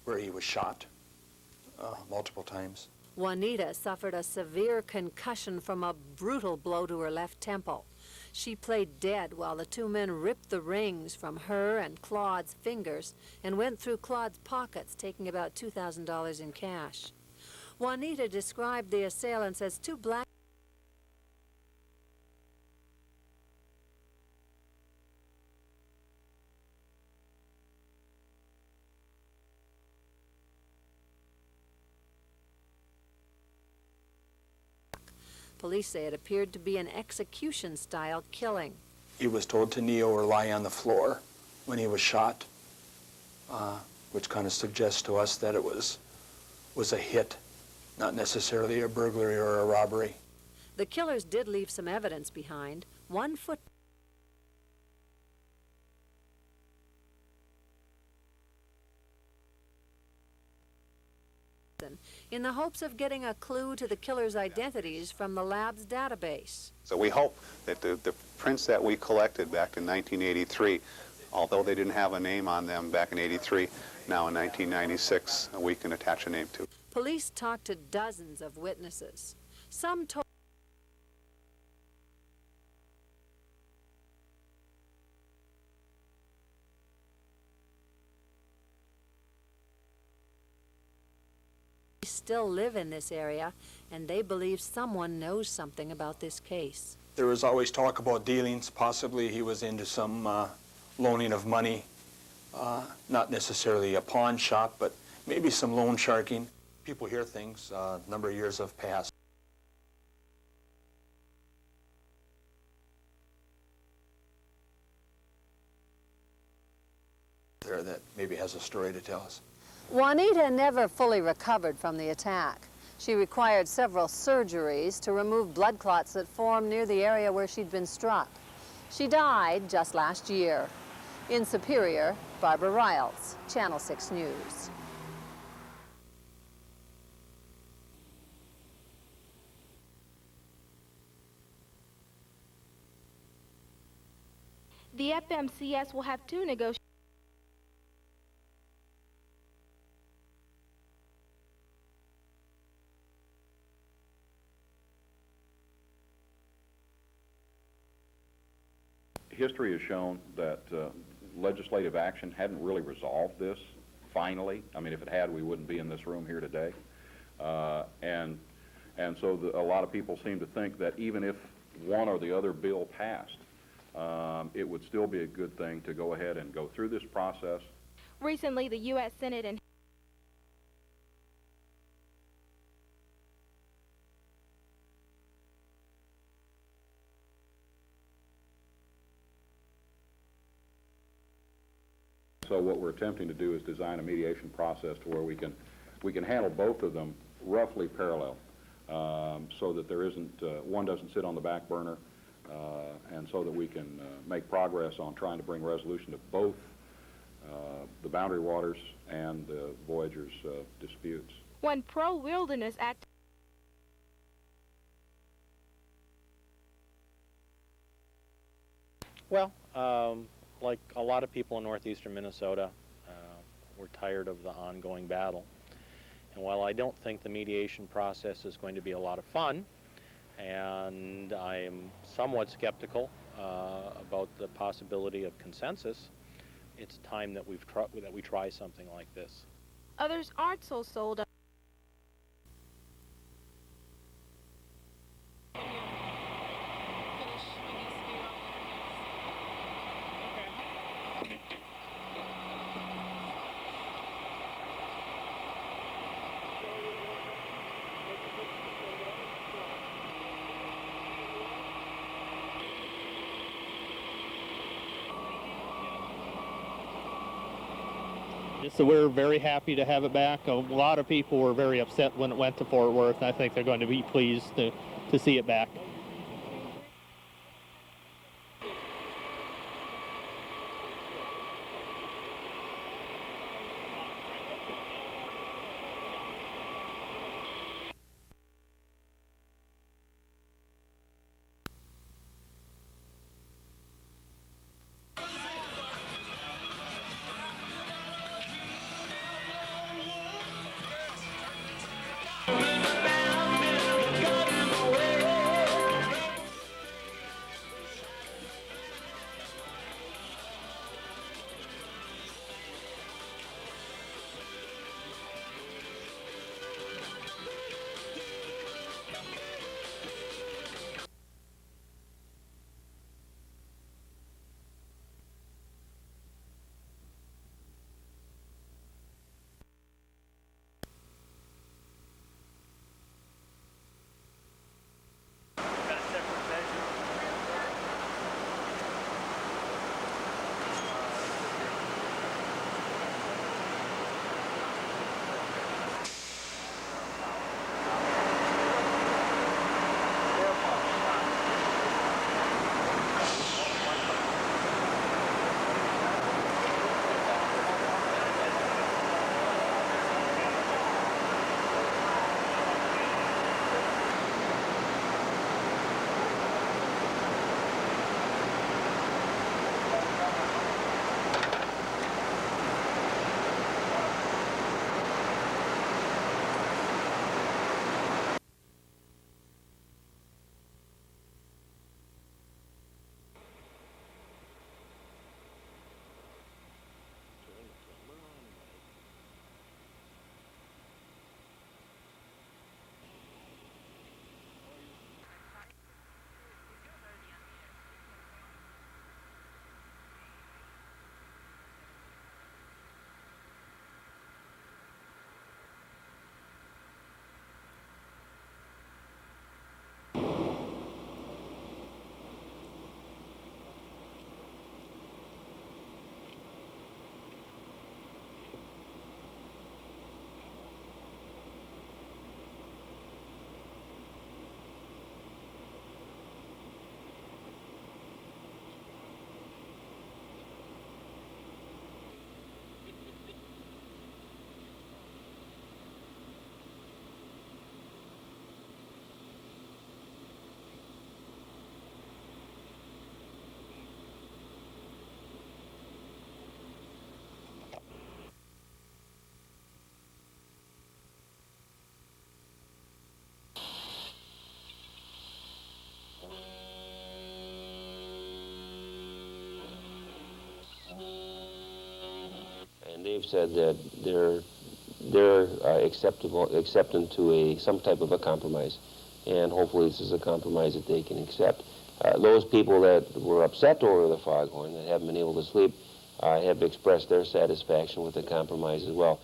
where he was shot multiple times. Juanita suffered a severe concussion from a brutal blow to her left temple. She played dead while the two men ripped the rings from her and Claude's fingers and went through Claude's pockets, taking about $2,000 in cash. Juanita described the assailants as two black Police say it appeared to be an execution-style killing. He was told to kneel or lie on the floor when he was shot, which kind of suggests to us that it was a hit, not necessarily a burglary or a robbery. The killers did leave some evidence behind. 1 foot. In the hopes of getting a clue to the killers' identities from the lab's database. So we hope that the prints that we collected back in 1983, although they didn't have a name on them back in 83, now in 1996, we can attach a name to. Police talked to dozens of witnesses. Some told still live in this area, and they believe someone knows something about this case. There was always talk about dealings. Possibly he was into some loaning of money, not necessarily a pawn shop, but maybe some loan sharking. People hear things. A number of years have passed. There that maybe has a story to tell us. Juanita never fully recovered from the attack. She required several surgeries to remove blood clots that formed near the area where she'd been struck. She died just last year. In Superior, Barbara Riles, Channel 6 News. The FMCS will have two negotiations. History has shown that legislative action hadn't really resolved this finally. I mean, if it had, we wouldn't be in this room here today. And so a lot of people seem to think that even if one or the other bill passed, it would still be a good thing to go ahead and go through this process. Recently, the U.S. Senate and So what we're attempting to do is design a mediation process to where we can handle both of them roughly parallel, so that there isn't one doesn't sit on the back burner, and so that we can make progress on trying to bring resolution to both the Boundary Waters and the Voyagers disputes. One pro-wilderness act. Well, like a lot of people in northeastern Minnesota, we're tired of the ongoing battle. And while I don't think the mediation process is going to be a lot of fun, and I am somewhat skeptical about the possibility of consensus, it's time that we try something like this. Others aren't so sold up. So we're very happy to have it back. A lot of people were very upset when it went to Fort Worth, and I think they're going to be pleased to see it back. And they've said that they're accepting to some type of a compromise, and hopefully this is a compromise that they can accept. Those people that were upset over the foghorn, that haven't been able to sleep, have expressed their satisfaction with the compromise as well.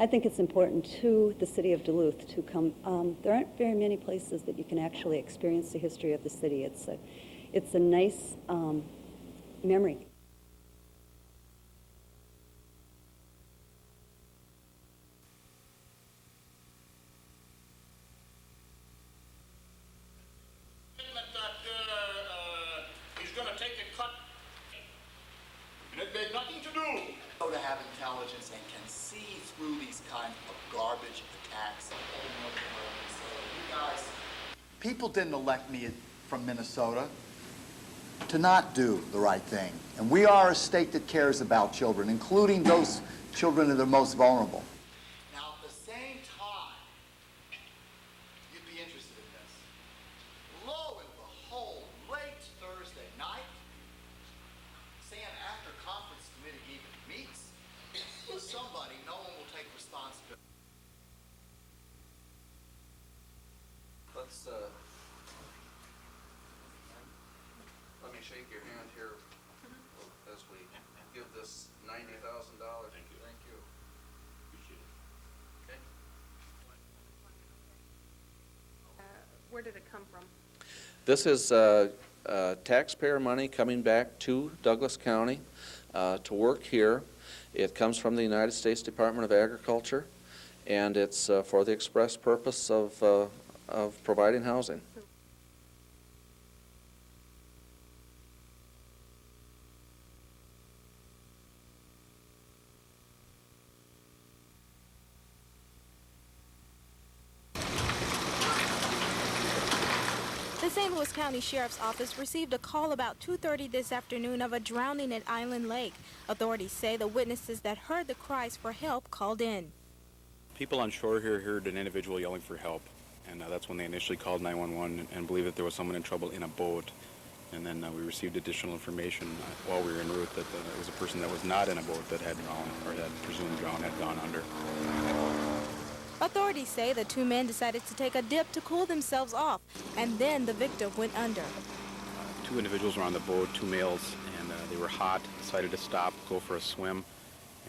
I think it's important to the city of Duluth to come. There aren't very many places that you can actually experience the history of the city. It's a nice memory. He's going to take a cut, and it had nothing to do. To have intelligence and can see through these kind of garbage attacks. You guys, people didn't elect me from Minnesota to not do the right thing. And we are a state that cares about children, including those children are the most vulnerable. Now, at the same time, you'd be interested in this. Lo and behold, late Thursday night, saying after conference committee even meets, somebody, no one will take responsibility. Let's, let me shake your hand here as we give this $90,000. Thank you. Thank you. Appreciate it. Okay. Where did it come from? This is taxpayer money coming back to Douglas County to work here. It comes from the United States Department of Agriculture, and it's for the express purpose of providing housing. The St. Louis County Sheriff's Office received a call about 2:30 this afternoon of a drowning at Island Lake. Authorities say the witnesses that heard the cries for help called in. People on shore here heard an individual yelling for help, and that's when they initially called 911 and believed that there was someone in trouble in a boat. And then we received additional information while we were en route that there was a person that was not in a boat that had drowned, or that presumed drowned, had gone under. Authorities say the two men decided to take a dip to cool themselves off, and then the victim went under. Two individuals were on the boat, two males, and they were hot, decided to stop, go for a swim.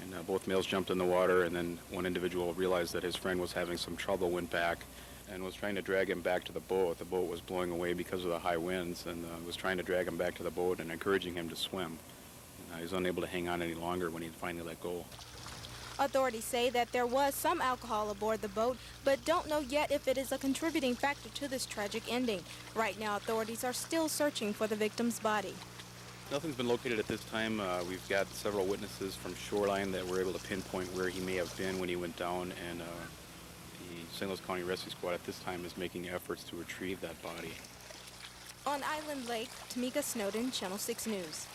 And both males jumped in the water, and then one individual realized that his friend was having some trouble, went back, and was trying to drag him back to the boat. The boat was blowing away because of the high winds, and was trying to drag him back to the boat and encouraging him to swim. He was unable to hang on any longer when he finally let go. Authorities say that there was some alcohol aboard the boat, but don't know yet if it is a contributing factor to this tragic ending. Right now, authorities are still searching for the victim's body. Nothing's been located at this time. We've got several witnesses from shoreline that were able to pinpoint where he may have been when he went down, and the St. Louis County Rescue Squad at this time is making efforts to retrieve that body. On Island Lake, Tamika Snowden, Channel 6 News.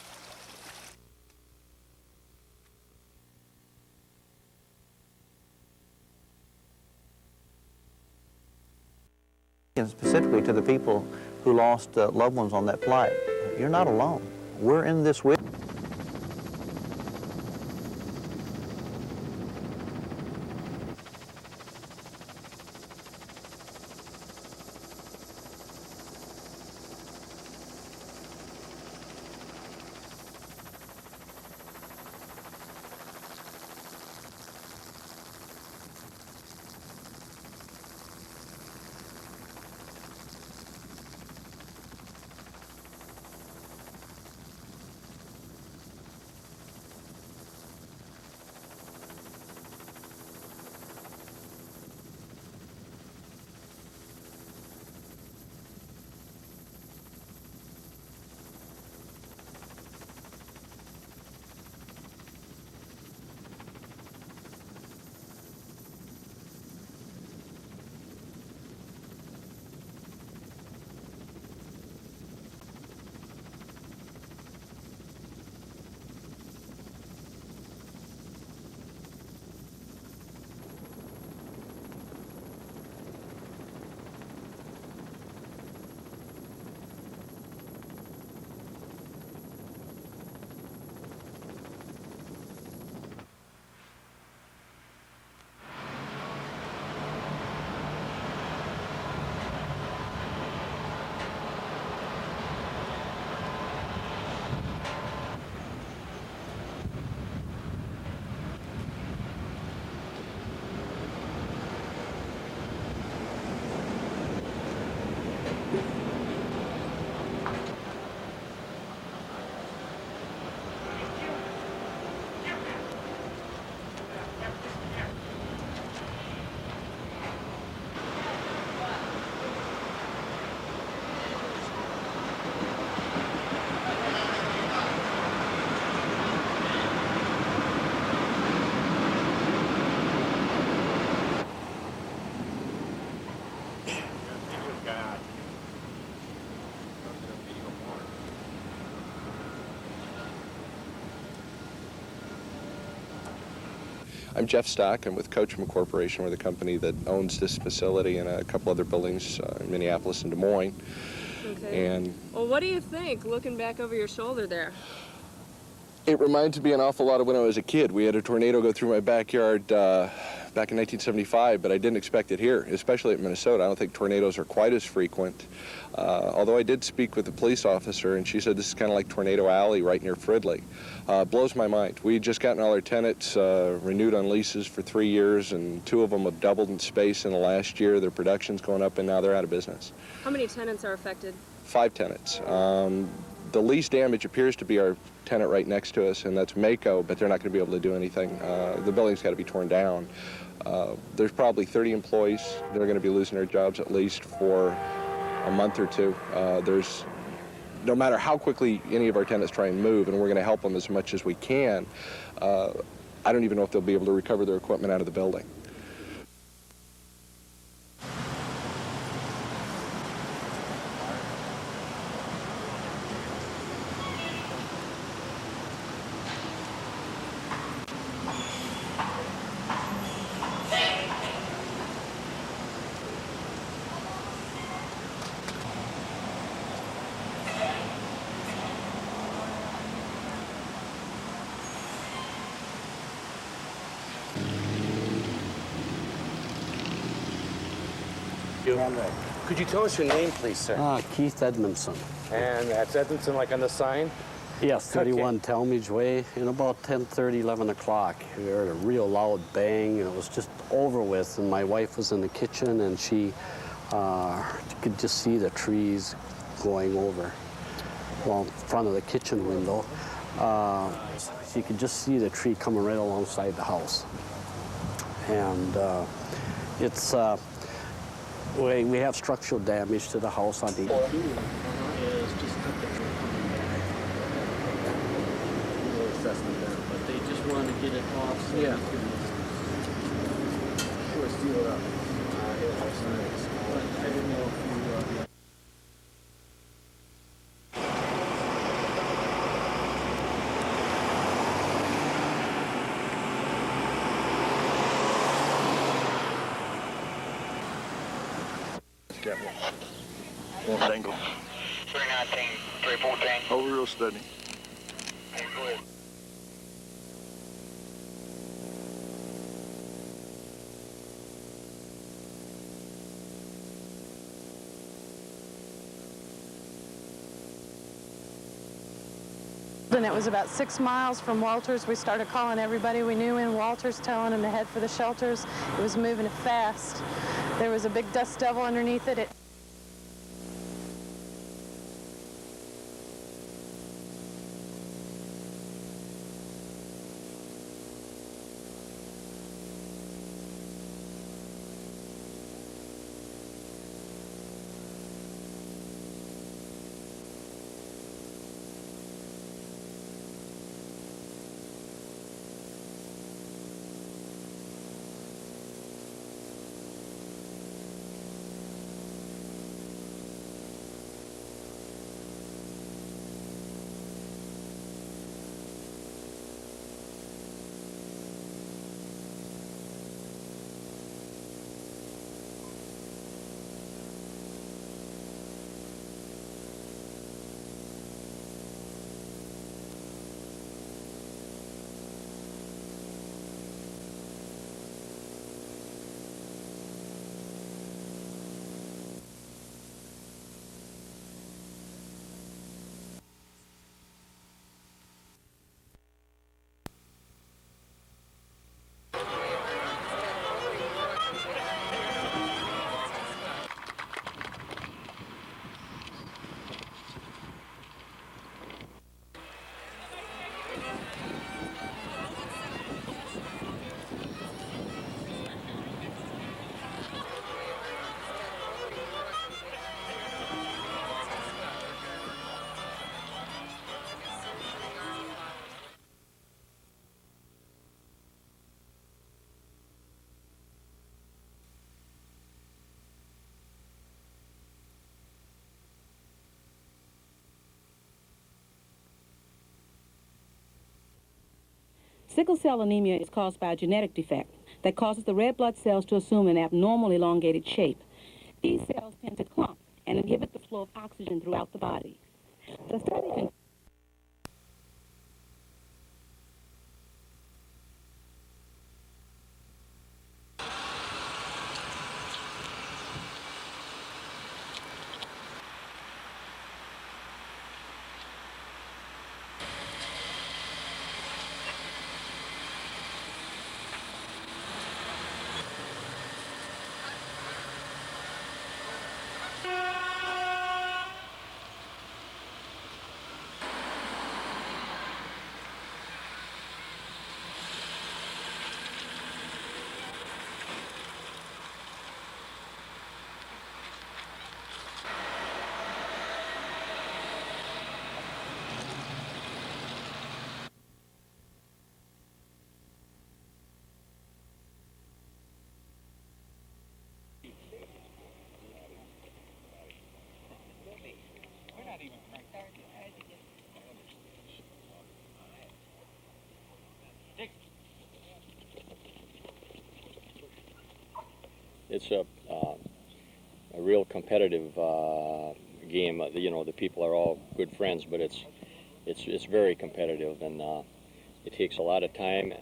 And specifically to the people who lost loved ones on that flight, you're not alone. We're in this with you. I'm Jeff Stock. I'm with Coachman Corporation. We're the company that owns this facility and a couple other buildings in Minneapolis and Des Moines. Okay. And well, what do you think, looking back over your shoulder there? it reminds me an awful lot of when I was a kid. We had a tornado go through my backyard back in 1975, but I didn't expect it here, especially at Minnesota. I don't think tornadoes are quite as frequent. Although I did speak with a police officer, and she said this is kind of like Tornado Alley right near Fridley. Blows my mind. We just gotten all our tenants renewed on leases for 3 years, and 2 of them have doubled in space in the last year. Their production's going up, and now they're out of business. How many tenants are affected? 5 tenants. The least damage appears to be our tenant right next to us, and that's Mako, but they're not going to be able to do anything. The building's got to be torn down. There's probably 30 employees that are going to be losing their jobs at least for a month or 2. No matter how quickly any of our tenants try and move, and we're going to help them as much as we can, I don't even know if they'll be able to recover their equipment out of the building. Could you tell us your name, please, sir? Keith Edmondson. And that's Edmondson, like on the sign? Yes, 31 Okay. Talmadge Way. In about 10:30, 11 o'clock, we heard a real loud bang, and it was just over with. And my wife was in the kitchen, and she could just see the trees going over, well, in front of the kitchen window. She could just see the tree coming right alongside the house. And it's we have structural damage to the house on the is just assessment there, but they just wanted to get it off so Yeah. sure seal it up. But I didn't know if you Got one dangle. 319, 314. Over real steady. Hey, go ahead. And it was about 6 miles from Walters. We started calling everybody we knew in Walters, telling them to head for the shelters. It was moving fast. There was a big dust devil underneath it. Sickle cell anemia is caused by a genetic defect that causes the red blood cells to assume an abnormal elongated shape. These cells tend to clump and inhibit the flow of oxygen throughout the body. The study can It's a real competitive game. You know, the people are all good friends, but it's very competitive, and it takes a lot of time.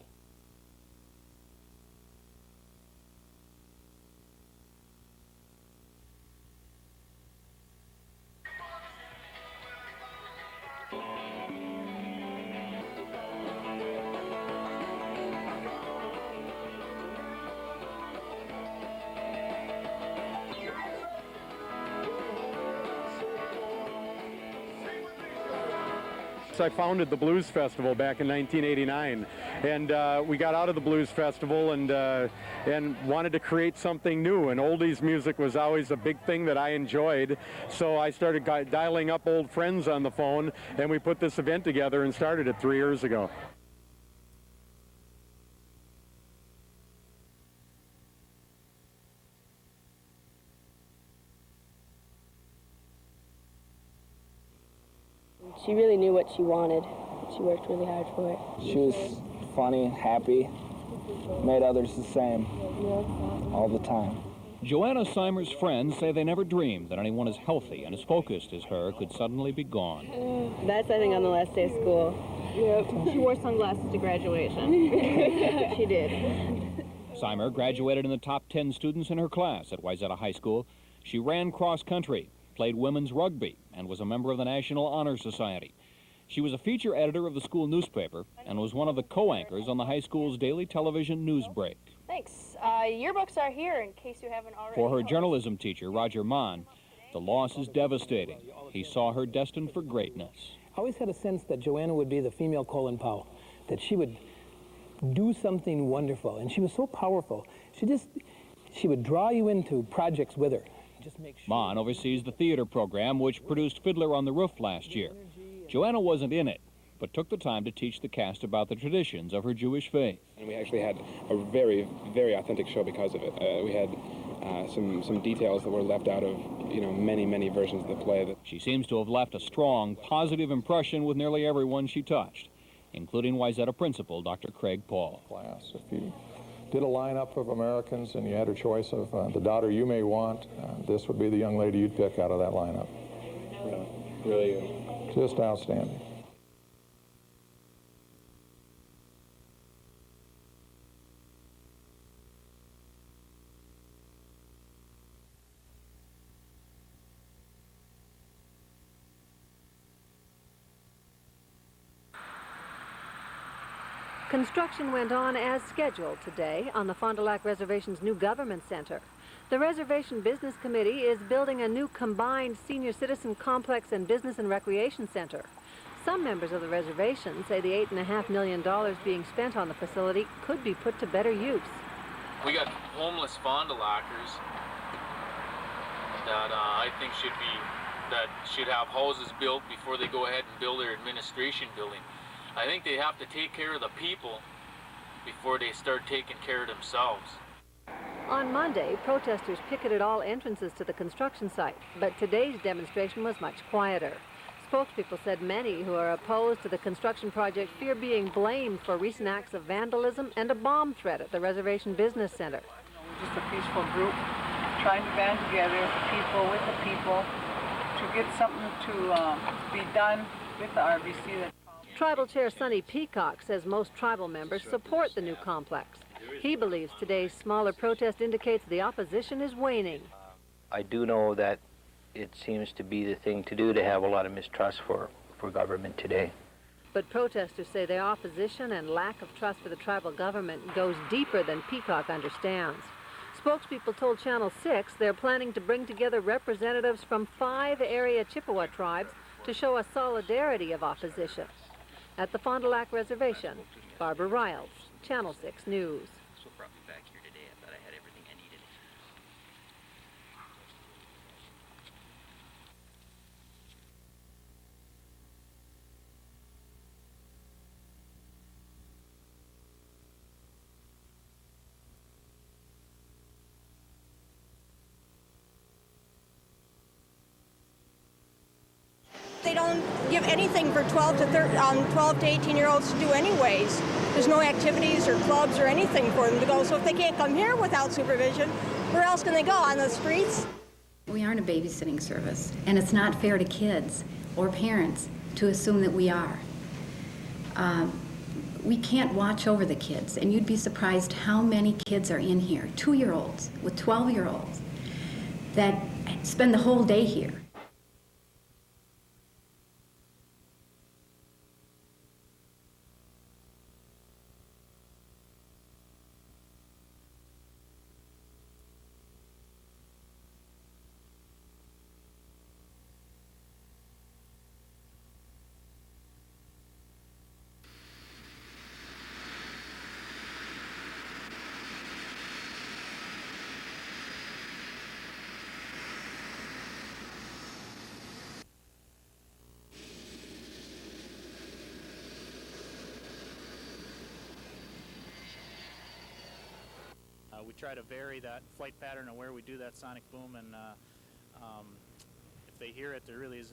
I founded the Blues Festival back in 1989, and we got out of the Blues Festival and wanted to create something new, and oldies music was always a big thing that I enjoyed, so I started dialing up old friends on the phone, and we put this event together and started it 3 years ago. She really knew what she wanted. She worked really hard for it. She was funny, happy, made others the same, all the time. Joanna Simer's friends say they never dreamed that anyone as healthy and as focused as her could suddenly be gone. That's, I think, on the last day of school. Yep. She wore sunglasses to graduation. She did. Simer graduated in the top 10 students in her class at Wayzata High School. She ran cross country, played women's rugby, and was a member of the National Honor Society. She was a feature editor of the school newspaper and was one of the co-anchors on the high school's daily television news break. Thanks. Yearbooks are here in case you haven't already. For her journalism teacher, Roger Mann, the loss is devastating. He saw her destined for greatness. I always had a sense that Joanna would be the female Colin Powell, that she would do something wonderful, and she was so powerful. She would draw you into projects with her. Mann oversees the theater program, which produced Fiddler on the Roof last year. Joanna wasn't in it, but took the time to teach the cast about the traditions of her Jewish faith. And we actually had a very, very authentic show because of it. We had some details that were left out of, many versions of the play. She seems to have left a strong, positive impression with nearly everyone she touched, including Wayzata principal, Dr. Craig Paul. Class, if you did a lineup of Americans and you had a choice of the daughter you may want, this would be the young lady you'd pick out of that lineup. Really just outstanding. Construction went on as scheduled today on the Fond du Lac Reservation's new government center. The Reservation Business Committee is building a new combined senior citizen complex and business and recreation center. Some members of the reservation say the $8.5 million being spent on the facility could be put to better use. We got homeless Fond du Lacers that I think should have houses built before they go ahead and build their administration building. I think they have to take care of the people before they start taking care of themselves. On Monday, protesters picketed all entrances to the construction site, but today's demonstration was much quieter. Spokespeople said many who are opposed to the construction project fear being blamed for recent acts of vandalism and a bomb threat at the Reservation Business Center. We're just a peaceful group trying to band together, the people with the people, to get something to be done with the RBC. Tribal Chair Sonny Peacock says most tribal members support the new complex. He believes today's smaller protest indicates the opposition is waning. I do know that it seems to be the thing to do to have a lot of mistrust for government today. But protesters say their opposition and lack of trust for the tribal government goes deeper than Peacock understands. Spokespeople told Channel 6 they're planning to bring together representatives from 5 area Chippewa tribes to show a solidarity of opposition. At the Fond du Lac Reservation, Barbara Riles, Channel 6 News. They don't give anything for 12 to 18-year-olds to do anyways. There's no activities or clubs or anything for them to go. So if they can't come here without supervision, where else can they go? On the streets? We aren't a babysitting service, and it's not fair to kids or parents to assume that we are. We can't watch over the kids, and you'd be surprised how many kids are in here, 2-year-olds with 12-year-olds, that spend the whole day here. We try to vary that flight pattern of where we do that sonic boom, and if they hear it, there really is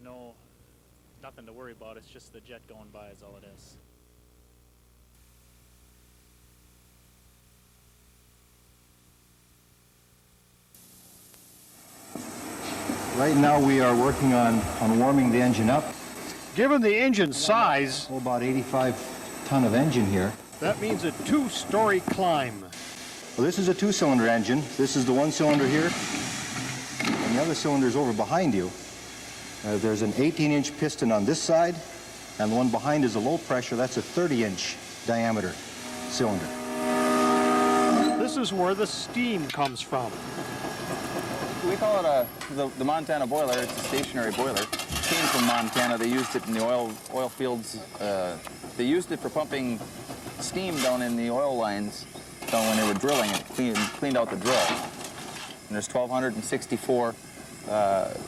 nothing to worry about. It's just the jet going by is all it is. Right now we are working on warming the engine up. Given the engine size, About 85 ton of engine here. that means a 2-story climb. Well, this is a 2-cylinder engine. This is the 1 cylinder here, and the other cylinder is over behind you. There's an 18-inch piston on this side, and the one behind is a low pressure. That's a 30-inch diameter cylinder. This is where the steam comes from. We call it the Montana boiler. It's a stationary boiler. It came from Montana. They used it in the oil fields. They used it for pumping steam down in the oil lines down when they were drilling it, cleaned out the drill. And there's 1,264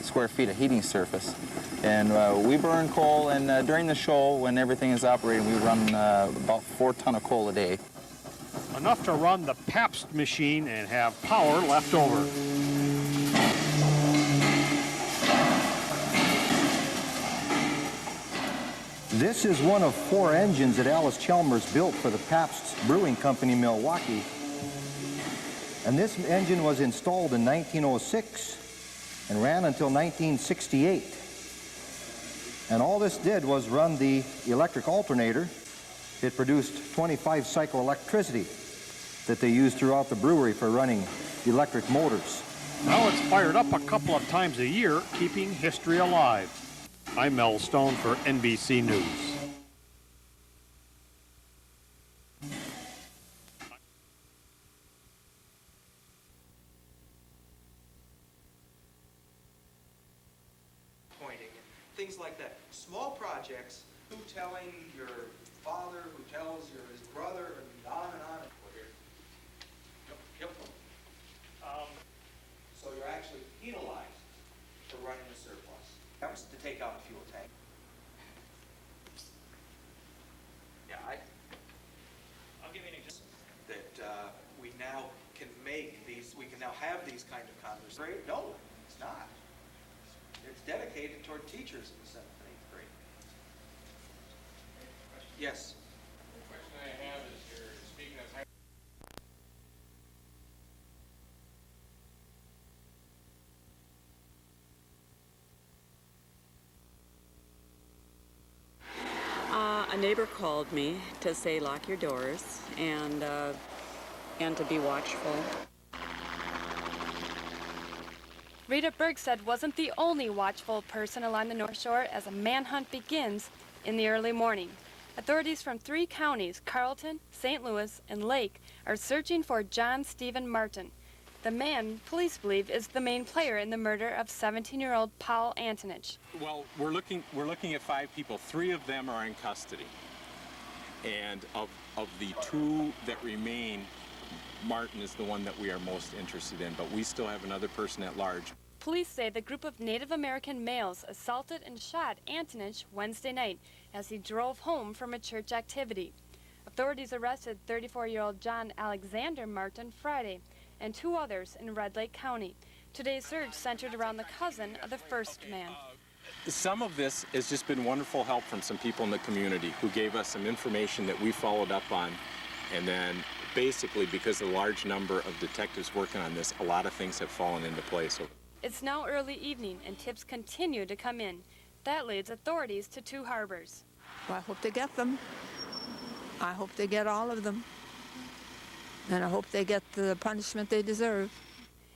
square feet of heating surface. And we burn coal, and during the show, when everything is operating, we run about 4 tons of coal a day. Enough to run the Pabst machine and have power left over. This is one of 4 engines that Alice Chalmers built for the Pabst Brewing Company in Milwaukee. And this engine was installed in 1906 and ran until 1968. And all this did was run the electric alternator. It produced 25 cycle electricity that they used throughout the brewery for running electric motors. Now it's fired up a couple of times a year, keeping history alive. I'm Mel Stone for NBC News. Pointing, things like that. Small projects, who telling your father, who tells his brother, and on and on. Yep. So you're actually penalized for running a surplus. That was to take out a fuel tank. Yeah, I'll give you an example. That we now can make these, we can now have these kind of conversations. No, it's not. It's dedicated toward teachers in the 7th and 8th grade. Yes. The question I have is, you're speaking of a neighbor called me to say lock your doors and to be watchful. Rita Bergstead wasn't the only watchful person along the North Shore as a manhunt begins in the early morning. Authorities from 3 counties, Carleton, St. Louis, and Lake, are searching for John Stephen Martin. The man, police believe, is the main player in the murder of 17-year-old Paul Antonich. Well, we're looking at 5 people. 3 of them are in custody. And of the 2 that remain, Martin is the one that we are most interested in, but we still have another person at large. Police say the group of Native American males assaulted and shot Antonich Wednesday night as he drove home from a church activity. Authorities arrested 34-year-old John Alexander Martin Friday and 2 others in Red Lake County. Today's search centered around the cousin of the first man. Some of this has just been wonderful help from some people in the community who gave us some information that we followed up on. And then basically, because of the large number of detectives working on this, a lot of things have fallen into place. It's now early evening and tips continue to come in. That leads authorities to 2 harbors. Well, I hope they get them. I hope they get all of them. And I hope they get the punishment they deserve.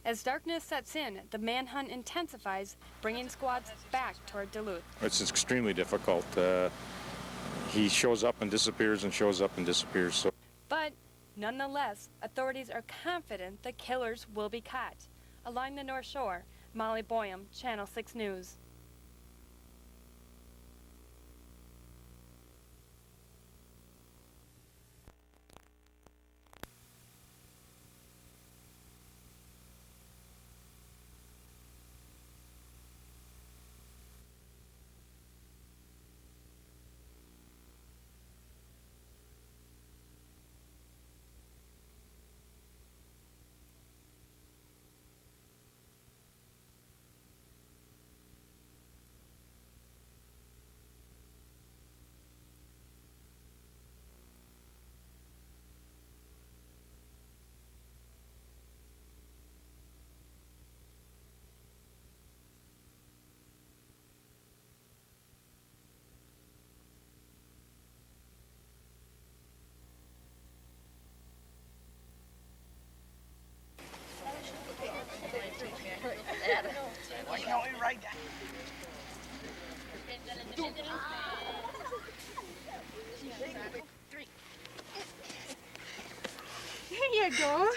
As darkness sets in, the manhunt intensifies, bringing squads back toward Duluth. It's extremely difficult. He shows up and disappears and shows up and disappears. So. But nonetheless, authorities are confident the killers will be caught. Along the North Shore, Molly Boyum, Channel 6 News. There you go.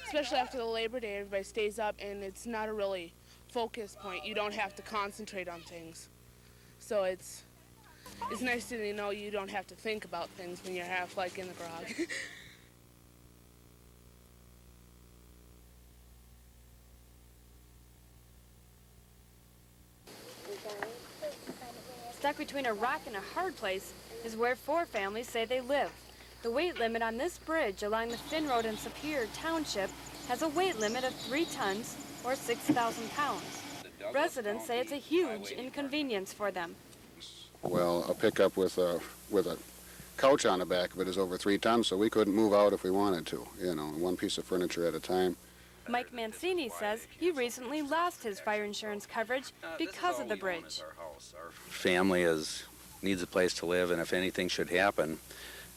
Especially after the Labor Day, everybody stays up and it's not a really focus point. You don't have to concentrate on things. So it's nice to know you don't have to think about things when you're half like in the grog. Stuck between a rock and a hard place is where 4 families say they live. The weight limit on this bridge along the Finn Road in Superior Township has a weight limit of 3 tons or 6,000 pounds. Residents say it's a huge inconvenience for them. Well, a pickup with a couch on the back of it is over 3 tons, so we couldn't move out if we wanted to, you know, 1 piece of furniture at a time. Mike Mancini says he recently lost his fire insurance coverage because of the bridge. Our family needs a place to live, and if anything should happen,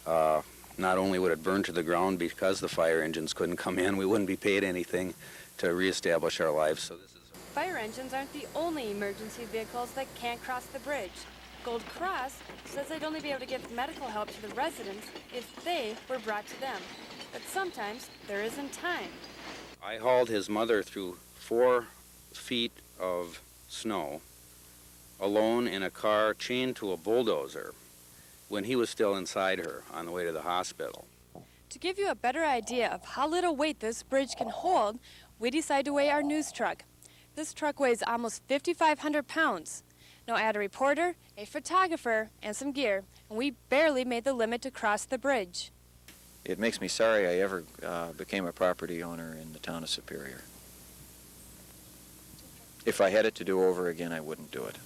not only would it burn to the ground because the fire engines couldn't come in, we wouldn't be paid anything to reestablish our lives. So this is. Fire engines aren't the only emergency vehicles that can't cross the bridge. Gold Cross says they'd only be able to give medical help to the residents if they were brought to them. But sometimes there isn't time. I hauled his mother through 4 feet of snow alone in a car chained to a bulldozer when he was still inside her on the way to the hospital. To give you a better idea of how little weight this bridge can hold, we decided to weigh our news truck. This truck weighs almost 5,500 pounds. Now add a reporter, a photographer, and some gear, and we barely made the limit to cross the bridge. It makes me sorry I ever became a property owner in the town of Superior. If I had it to do over again, I wouldn't do it.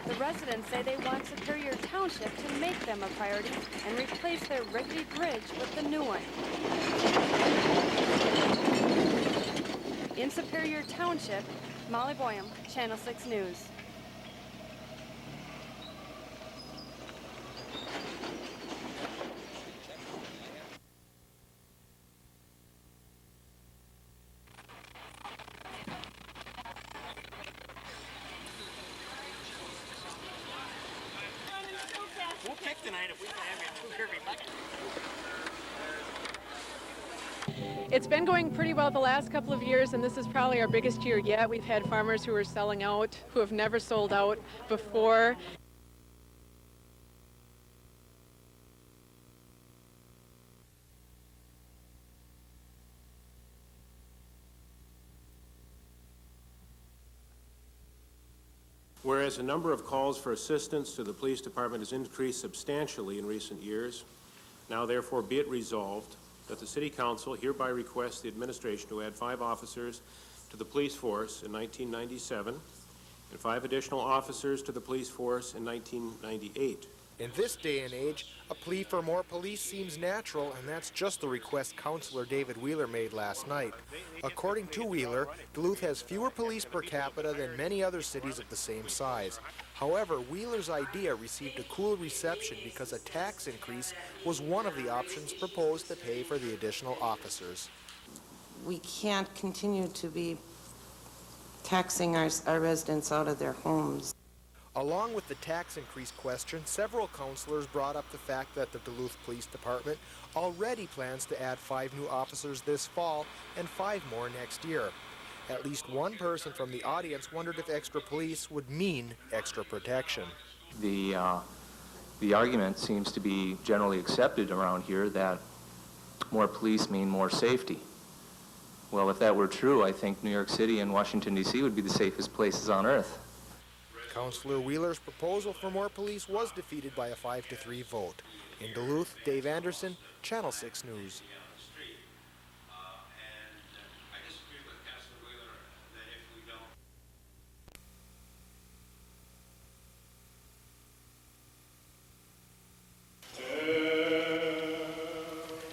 The residents say they want Superior Township to make them a priority and replace their rickety bridge with the new one. In Superior Township, Molly Boyum, Channel 6 News. We'll pick tonight if we can have you two here remotely. It's been going pretty well the last couple of years, and this is probably our biggest year yet. We've had farmers who are selling out, who have never sold out before. Whereas the number of calls for assistance to the police department has increased substantially in recent years, now therefore be it resolved that the City Council hereby requests the administration to add 5 officers to the police force in 1997 and 5 additional officers to the police force in 1998. In this day and age, a plea for more police seems natural, and that's just the request Councillor David Wheeler made last night. According to Wheeler, Duluth has fewer police per capita than many other cities of the same size. However, Wheeler's idea received a cool reception because a tax increase was one of the options proposed to pay for the additional officers. We can't continue to be taxing our residents out of their homes. Along with the tax increase question, several councillors brought up the fact that the Duluth Police Department already plans to add 5 new officers this fall and 5 more next year. At least one person from the audience wondered if extra police would mean extra protection. The argument seems to be generally accepted around here that more police mean more safety. Well, if that were true, I think New York City and Washington, D.C. would be the safest places on earth. Councillor Wheeler's proposal for more police was defeated by a 5-3 vote. In Duluth, Dave Anderson, Channel 6 News.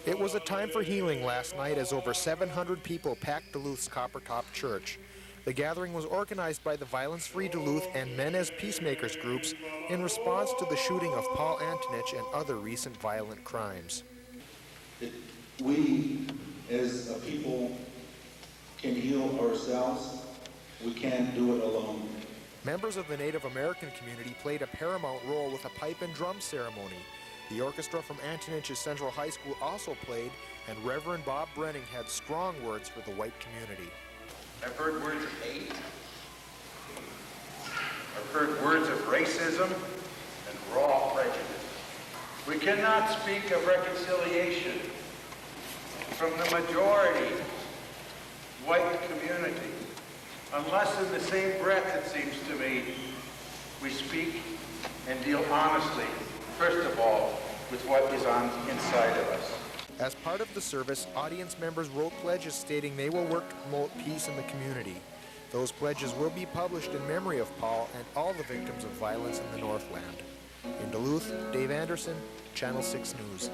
It was a time for healing last night as over 700 people packed Duluth's Coppertop Church. The gathering was organized by the Violence Free Duluth and Men as Peacemakers groups in response to the shooting of Paul Antonich and other recent violent crimes. We, as a people, can heal ourselves. We can't do it alone. Members of the Native American community played a paramount role with a pipe and drum ceremony. The orchestra from Antonich's Central High School also played, and Reverend Bob Brenning had strong words for the white community. I've heard words of hate. I've heard words of racism and raw prejudice. We cannot speak of reconciliation from the majority white community unless in the same breath, it seems to me, we speak and deal honestly, first of all, with what is on inside of us. As part of the service, audience members wrote pledges stating they will work to promote peace in the community. Those pledges will be published in memory of Paul and all the victims of violence in the Northland. In Duluth, Dave Anderson, Channel 6 News.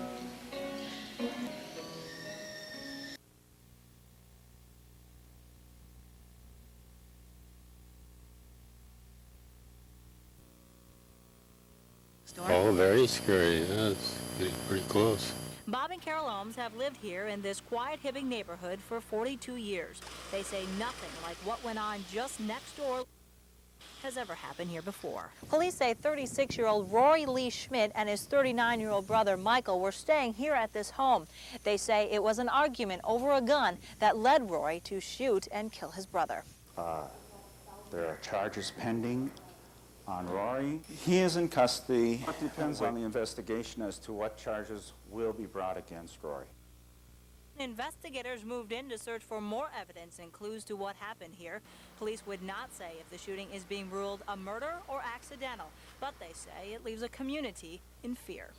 Oh, very scary. Yeah, it's pretty close. Bob and Carol Ohms have lived here in this quiet Hibbing neighborhood for 42 years. They say nothing like what went on just next door has ever happened here before. Police say 36-year-old Rory Lee Schmidt and his 39-year-old brother Michael were staying here at this home. They say it was an argument over a gun that led Rory to shoot and kill his brother. There are charges pending on Rory. He is in custody. It depends on the investigation as to what charges will be brought against Rory. Investigators moved in to search for more evidence and clues to what happened here. Police would not say if the shooting is being ruled a murder or accidental, but they say it leaves a community in fear.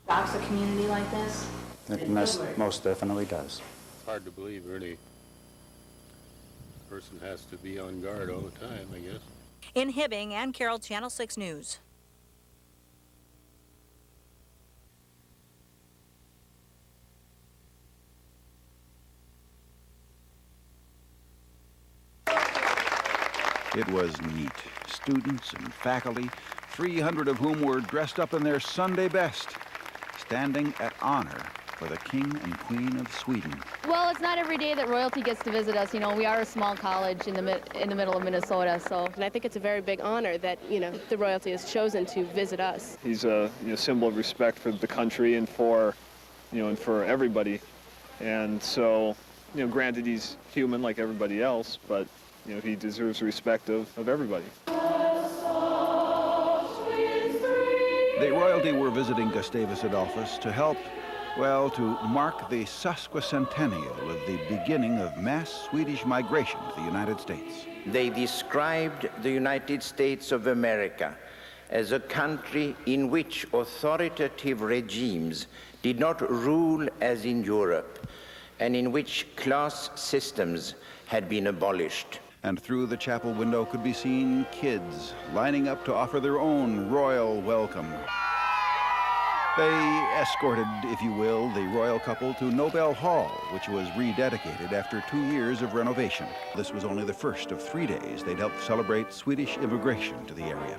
Shocks a community like this? It most definitely does. It's hard to believe, really. A person has to be on guard all the time, I guess. In Hibbing, Ann Carroll, Channel 6 News. It was neat. Students and faculty, 300 of whom were dressed up in their Sunday best, standing at honor for the King and Queen of Sweden. Well, it's not every day that royalty gets to visit us. You know, we are a small college in the middle of Minnesota, so. And I think it's a very big honor that, you know, the royalty has chosen to visit us. He's a symbol of respect for the country and for, and for everybody. And so, granted he's human like everybody else, but he deserves respect of everybody. The royalty were visiting Gustavus Adolphus to help, well, to mark the sesquicentennial of the beginning of mass Swedish migration to the United States. They described the United States of America as a country in which authoritative regimes did not rule as in Europe, and in which class systems had been abolished. And through the chapel window could be seen kids lining up to offer their own royal welcome. They escorted, if you will, the royal couple to Nobel Hall, which was rededicated after 2 years of renovation. This was only the first of 3 days they'd helped celebrate Swedish immigration to the area.